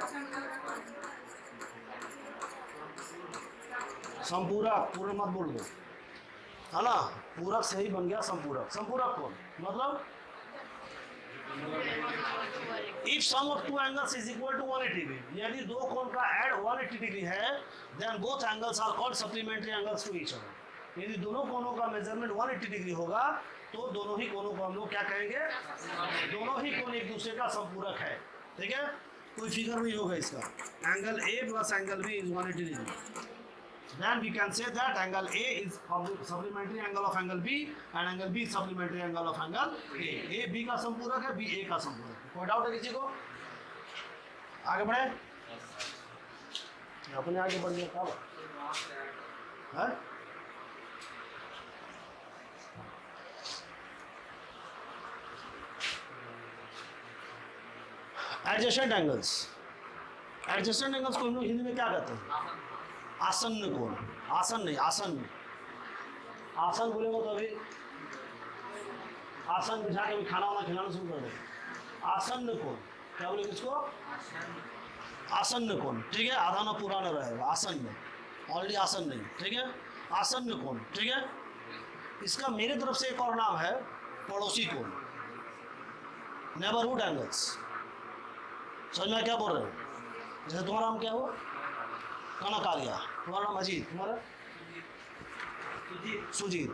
संपूरक। पूर्ण मत बोल दो, है ना? पूरक से ही बन गया संपूरक। संपूरक कोण मतलब if sum of two angles is equal to 180 degree, यदि दो कोण का ऐड 180 डिग्री है, then both angles are called supplementary angles to each other. यदि दोनों कोणों का मेजरमेंट 180 डिग्री होगा, तो दोनों ही कोणों को हम लोग क्या कहेंगे? दोनों ही कोण एक दूसरे का संपूरक है। ठीक है? कोई फिगर नहीं होगा इसका। Angle A plus angle B is 180 degree. Then we can say that angle A is supplementary angle of angle B and angle B is supplementary angle of angle A. A B का संपूरक है, B A का संपूरक है। कोई doubt है किसी को? आगे बढ़े? अपने आगे बढ़ गया कब? है? Adjacent angles. एडजेसेंट एंगल्स को हम लोग हिंदी में क्या कहते हैं? आसन्न कोण। आसन नहीं, आसन्न। आसन बोलेगा तो अभी आसन बिछा के भी खाना वाना खिलाना शुरू कर देगा। आसन्न कोण क्या बोलेंगे इसको? आसन्न कोण। ठीक है? आधा ना पूरा ना रहेगा। आसन्न, ऑलरेडी आसन नहीं। ठीक है? आसन्न कोण। ठीक है? इसका मेरे तरफ से एक और नाम है पड़ोसी कोण, नेबरहुड एंगल्स। समझ में क्या बोल रहे हो? जैसे तुम्हारा नाम क्या हुआ? कनकालिया। तुम्हारा नाम अजीत, तुम्हारा सुजीत।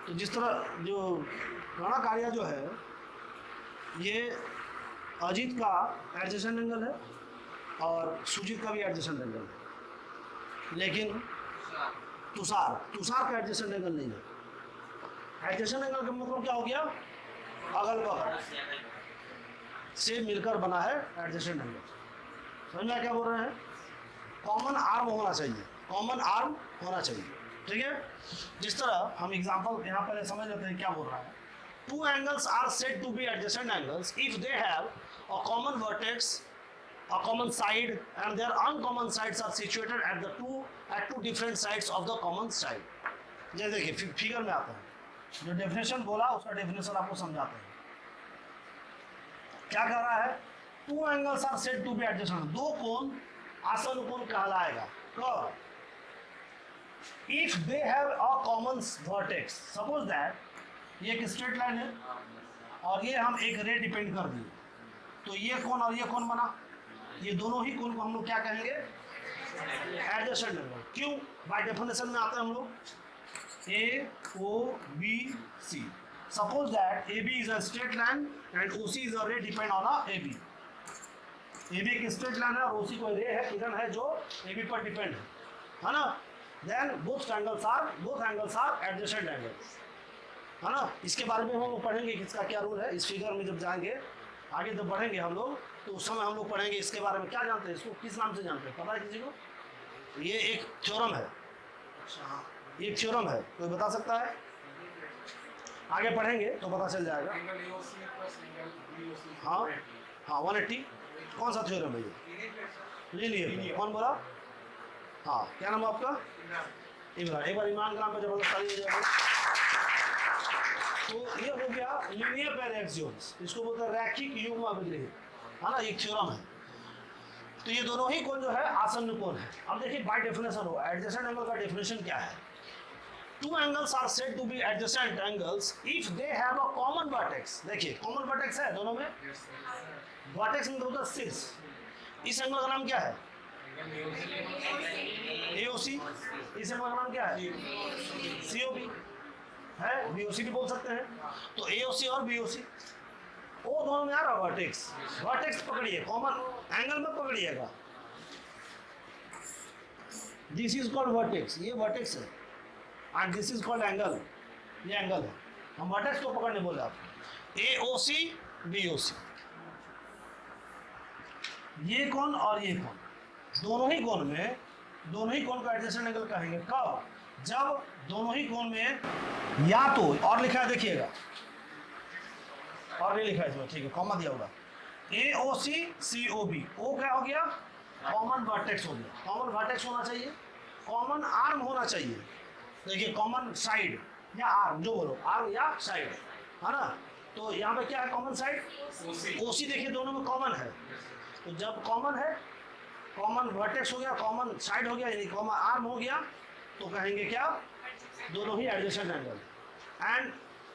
तो जिस तरह जो कनकालिया जो है, ये अजीत का एडजेसेंट एंगल है और सुजीत का भी एडजेसेंट एंगल है, लेकिन तुषार का एडजेसेंट एंगल नहीं है। एडजेसेंट एंगल का मतलब क्या हो गया? अगल बगल से मिलकर बना है एडजेसेंट एंगल। समझ में क्या बोल रहे हैं? कॉमन आर्म होना चाहिए, कॉमन आर्म होना चाहिए। ठीक है? जिस तरह हम एग्जांपल यहाँ पर समझ लेते हैं क्या बोल रहा है। Two angles are said to be adjacent angles if they have a common vertex, a common side and their uncommon sides are situated at two different sides of the common side. जैसे देखिए figure में आता है, जो definition बोला उसका definition आपको समझाते हैं। क्या कह रहा है? Two angles are said to be adjacent. दो कोण आसन कोण कहलाएगा कब? If they have a common vertex. Suppose that ये एक स्ट्रेट लाइन है और ये हम एक रे डिपेंड कर दिए, तो ये कोण और ये कोण बना। ये दोनों ही कोण को हम लोग क्या कहेंगे? Adjacent angle. क्यों? बाय डेफिनेशन में आते हैं हम लोग A O B C. Suppose that A B is a straight line and O C is a ray depend on a A B. A B एक स्ट्रेट लाइन है और ओ सी कोई रे है, किरण है जो ए बी पर डिपेंड है ना? Then both angles are adjacent angles, है ना? इसके बारे में हम लोग पढ़ेंगे कि इसका क्या रूल है। इस फिगर में जब जाएंगे आगे जब बढ़ेंगे हम लोग, तो उस समय हम लोग पढ़ेंगे इसके बारे में। क्या जानते हैं इसको? किस नाम से जानते हैं? पता है किसी को? ये एक थ्योरम है। ये थ्योरम है, कोई बता सकता है? आगे पढ़ेंगे तो पता चल जाएगा। हाँ हाँ 180। कौन सा थ्योरम है ये? लीनियर। कौन बोला? हाँ क्या नाम है आपका? इमरान। एक बार इमरान ग्राम पे जबरदस्त ताली हो जाएगी। तो ये हो गया लीनियर पेयर एक्सियोम्स। इसको बोलते हैं रैखिक युग्म अभिलेख, है ना? एक थ्योरम है। तो ये दोनों ही कोण जो है आसन्न कोण है। अब देखिए बाय डेफिनेशन हो एडजेसेंट एंगल का डेफिनेशन क्या है। Two angles are said to be adjacent angles if they have a common vertex. देखिए कॉमन वर्टेक्स है दोनों में, वर्टेक्स मतलब होता है शीर्ष। इस एंगल का नाम क्या है AOC। इस एंगल का नाम क्या है COB है, BOC भी बोल सकते हैं। तो AOC और BOC वो दोनों में आ रहा वर्टेक्स, वर्टेक्स पकड़िए, कॉमन एंगल में पकड़िएगा। दिस इज कॉल्ड वर्टेक्स, ये वर्टेक्स है and this is called angle, ये एंगल है। हम वर्टेक्स को पकड़ने बोले आपको। AOC BOC ये कोण और ये कोण, दोनों ही कोण में, दोनों ही कोण को एडजेसेंट एंगल कहेंगे कब, जब दोनों ही कोण में या तो और लिखा है देखिएगा, और नहीं लिखा है इसमें, ठीक है कॉमा दिया होगा। AOC COB ओ क्या हो गया कॉमन वर्टेक्स हो गया। कॉमन वर्टेक्स होना चाहिए, कॉमन आर्म होना चाहिए। देखिए कॉमन साइड या आर्म जो बोलो, आर्म या साइड है ना। तो यहाँ पे क्या है कॉमन साइड OC, देखिए दोनों में कॉमन है। तो जब कॉमन है, कॉमन वर्टेक्स हो गया, कॉमन साइड हो गया, यानी कॉमन आर्म हो गया, तो कहेंगे क्या दोनों ही एडजेसेंट एंगल। एंड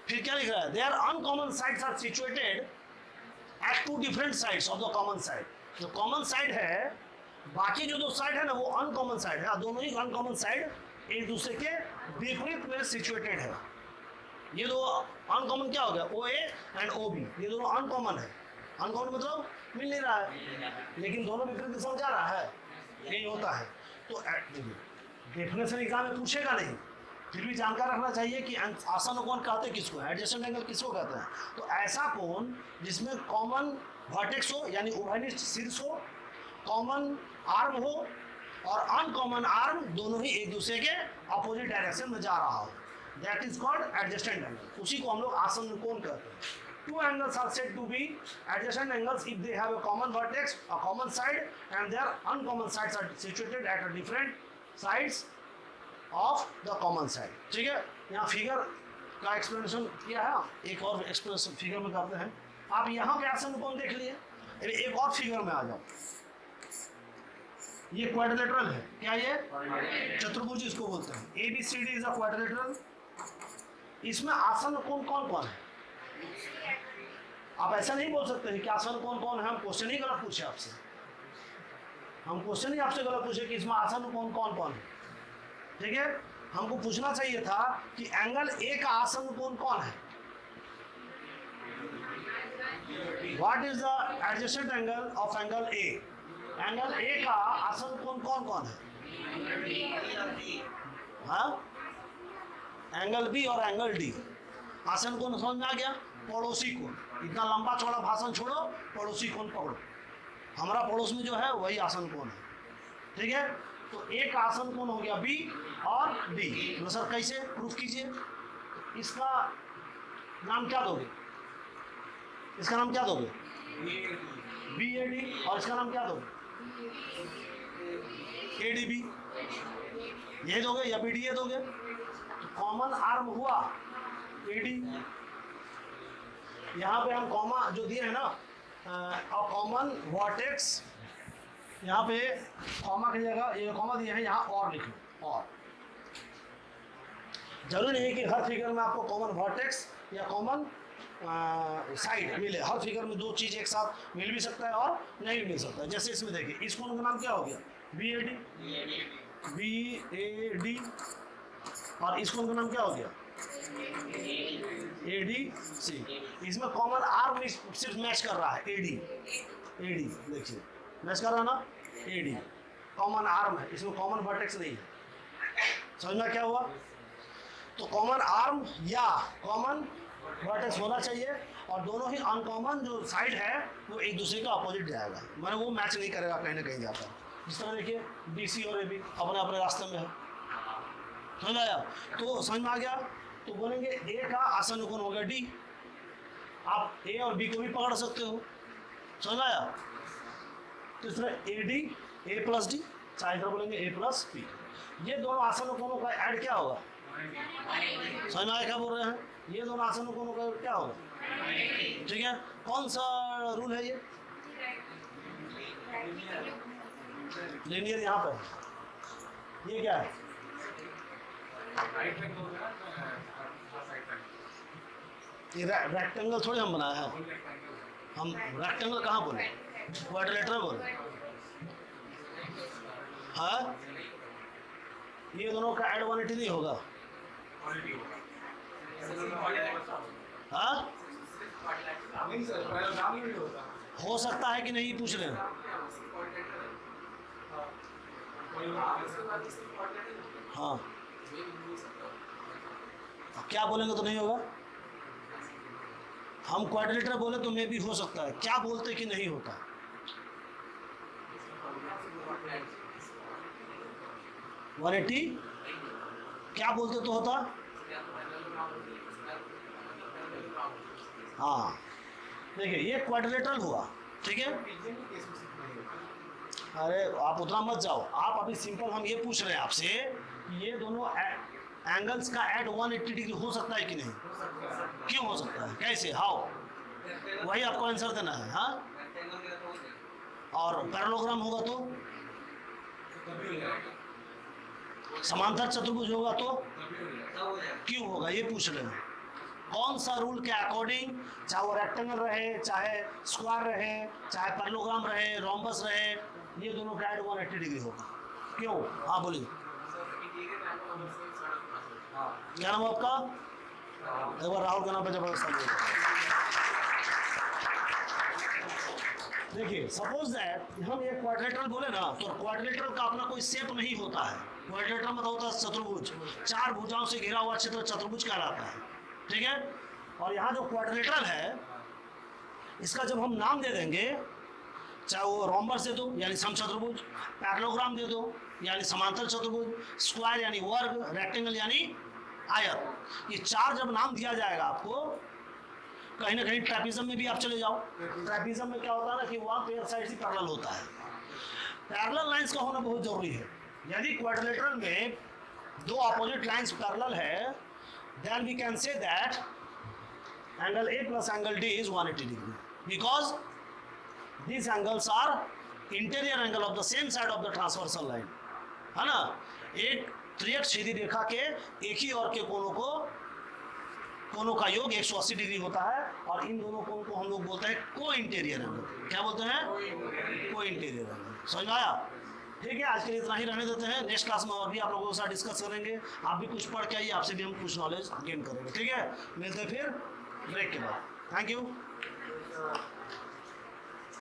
फिर क्या लिख रहा है their uncommon sides are situated at two different sides of the common side. जो कॉमन साइड है, बाकी जो दो साइड है ना वो अनकॉमन साइड है, दोनों ही अनकॉमन साइड एक दूसरे के विपरीत में सिचुएटेड है। ये दो अनकॉमन क्या हो गया OA एंड OB, ये दोनों अनकॉमन है। अनकॉमन मतलब मिल नहीं रहा है, लेकिन दोनों विपरीत दिशा में जा रहा है, यही होता है। तो देखिए डेफिनेशन एग्जाम में पूछेगा नहीं, फिर भी जानकार रखना चाहिए कि आसन्न कोण कहते हैं किसको, एडजेसेंट एंगल किसको कहते हैं। तो ऐसा कोण जिसमें कॉमन वर्टेक्स हो यानी उभयनिष्ठ शीर्ष हो, कॉमन आर्म हो और अनकॉमन आर्म दोनों ही एक दूसरे के अपोजिट डायरेक्शन में जा रहा हो, that is called adjacent angle. उसी को हम लोग आसन्न कोण कहते हैं। Two angles are said to be adjacent angles if they have a common vertex, a common side, and their uncommon sides are situated at a different sides of the common side। ठीक है, यहाँ figure का explanation किया है, एक और explanation figure में करते हैं। आप यहाँ पे आसन्न कोण देख लिए, एक और फिगर में आ जाओ। ये क्वाड्रिलेटरल है, क्या ये चतुर्भुज इसको बोलते हैं। ABCD is a quadrilateral. इसमें आसन्न कोण कौन कौन है? आप ऐसा नहीं बोल सकते हैं कि आसन्न कोण कौन है, हम क्वेश्चन ही गलत पूछे आपसे, हम क्वेश्चन ही आपसे गलत पूछे कि इसमें आसन्न कोण कौन कौन है। ठीक है, हमको पूछना चाहिए था कि एंगल A का आसन्न कोण कौन है। What is the adjacent angle of angle A? Angle A का आसन्न कोण कौन कौन है? हाँ, एंगल B और एंगल D। आसन्न कोण समझ में आ गया? पड़ोसी कोण। इतना लंबा चौड़ा भाषण छोड़ो, पड़ोसी कोण पकड़ो। हमारा पड़ोस में जो है वही आसन्न कोण है। ठीक है, तो एक आसन्न कोण हो गया B और D। तो सर कैसे प्रूफ कीजिए? इसका नाम क्या दोगे? इसका नाम क्या दोगे? BAD। और इसका नाम क्या दोगे? ADB। ये दोगे या BDA दोगे? तो कॉमन आर्म हुआ AD। यहाँ पे हम कॉमा जो दिए है ना, कॉमन वर्टेक्स, यहाँ पे कॉमा की जगह ये कॉमा दिए हैं, यहाँ और लिख लो। और जरूरी नहीं है कि हर फिगर में आपको कॉमन वर्टेक्स या कॉमन साइड मिले। हर फिगर में दो चीज़ एक साथ मिल भी सकता है और नहीं भी मिल सकता है। जैसे इसमें देखिए, इस कोण का नाम क्या हो गया? BAD। और इस कोण का नाम क्या हो गया? ADC। इसमें कॉमन आर्म सिर्फ मैच कर रहा है, AD। देखिए मैच कर रहा है ना, AD कॉमन आर्म है, इसमें कॉमन वर्टेक्स नहीं है। समझना क्या हुआ? तो कॉमन आर्म या कॉमन वर्टेक्स होना चाहिए, और दोनों ही अनकॉमन जो साइड है वो एक दूसरे का अपोजिट जाएगा, मैंने वो मैच नहीं करेगा कहीं ना कहीं जाकर। जिस तरह देखिए DC और AB अपने अपने रास्ते में है। समझ आया? तो समझ में आ गया? तो बोलेंगे A का आसन्न कोण हो गया D। आप A और B को भी पकड़ सकते हो। समझ आया? तो इस तरह AD A प्लस D, चाहे इधर बोलेंगे A प्लस B। ये दोनों आसन्न कोणों का ऐड क्या होगा? समझ में आया क्या बोल रहे हैं? ये दोनों आसन्न कोणों का क्या होगा? ठीक है, कौन सा रूल है ये? लीनियर यहाँ पे, ये क्या है? राइट एंगल हो गया साइड एंगल ये रेक्टेंगल थोड़ी हम बनाए हैं, फुल रेक्टेंगल हम रेक्टेंगल कहाँ बोले, क्वाड्रिलेटरल बोले। हाँ, ये दोनों का ऐड 180 नहीं होगा। क्वालिटी होगा हाँ, नहीं सर पैराग्राम नहीं होता हो सकता है कि नहीं, पूछ रहे हैं। हाँ, अब क्या बोलेंगे तो नहीं होगा। हम क्वाड्रिलेटरल बोले तो मे भी हो सकता है, क्या बोलते कि नहीं होता। वन 180 क्या बोलते तो होता। हाँ, देखिए ये क्वाड्रिलेटरल हुआ, ठीक है। अरे आप उतना मत जाओ, आप अभी सिंपल हम ये पूछ रहे हैं आपसे कि ये दोनों एंगल्स का ऐड 180 डिग्री हो सकता है कि नहीं। क्यों हो सकता है, कैसे, हाउ, वही आपको आंसर देना है। हाँ, और पैरेललोग्राम होगा तो, समांतर चतुर्भुज होगा तो क्यों होगा, ये पूछ रहे हैं। कौन सा रूल के अकॉर्डिंग, चाहे वो रेक्टेंगल रहे, चाहे स्क्वायर रहे, चाहे पैरेललोग्राम रहे, रोम्बस रहे, ये दोनों का ऐड 180 डिग्री होगा। क्यों, हाँ बोलिए। क्या नाम है आपका, एक बार राहुल के नाम पे जबरदस्त बोलिए। देखिए सपोज दैट हम ये क्वाड्रिलेटरल बोले ना, तो क्वाड्रिलेटरल का अपना कोई शेप नहीं होता है। क्वाड्रिलेटरल मतलब होता है चतुर्भुज, चार भुजाओं से घिरा हुआ क्षेत्र चतुर्भुज कहलाता है, ठीक है। और यहाँ जो क्वाड्रिलेटरल है, इसका जब हम नाम दे देंगे, चाहे वो रोम्बस दे दो यानी समचतुर्भुज, पैरेललोग्राम दे दो यानी समांतर चतुर्भुज, स्क्वायर यानी वर्ग, रेक्टेंगल यानी आयत, ये चार जब नाम दिया जाएगा आपको, कहीं ना कहीं ट्रेपिज्म में भी आप चले जाओ। ट्रेपिज्म में क्या होता है ना कि वहाँ पेयर साइड ही पैरेलल होता है। पैरेलल लाइंस का होना बहुत जरूरी है। यदि क्वाड्रिलेटरल में दो अपोजिट लाइंस पैरेलल है, then we can say that angle A plus angle D is 180 degree because these angles are interior angle of the same side of the transversal line, है ना। एक त्रियक सीधी रेखा के एक ही और के कोनों का योग 180 डिग्री होता है, और इन दोनों कोनों को हम लोग बोलते हैं को इंटीरियर एंगल। क्या बोलते हैं, को इंटीरियर एंगल। समझ में आया। ठीक है, आज के लिए इतना ही रहने देते हैं। नेक्स्ट क्लास में और भी आप लोगों के साथ डिस्कस करेंगे। आप भी कुछ पढ़ के आइए, आपसे भी हम कुछ नॉलेज गेन करेंगे। ठीक है, मिलते हैं फिर ब्रेक के बाद। Thank you.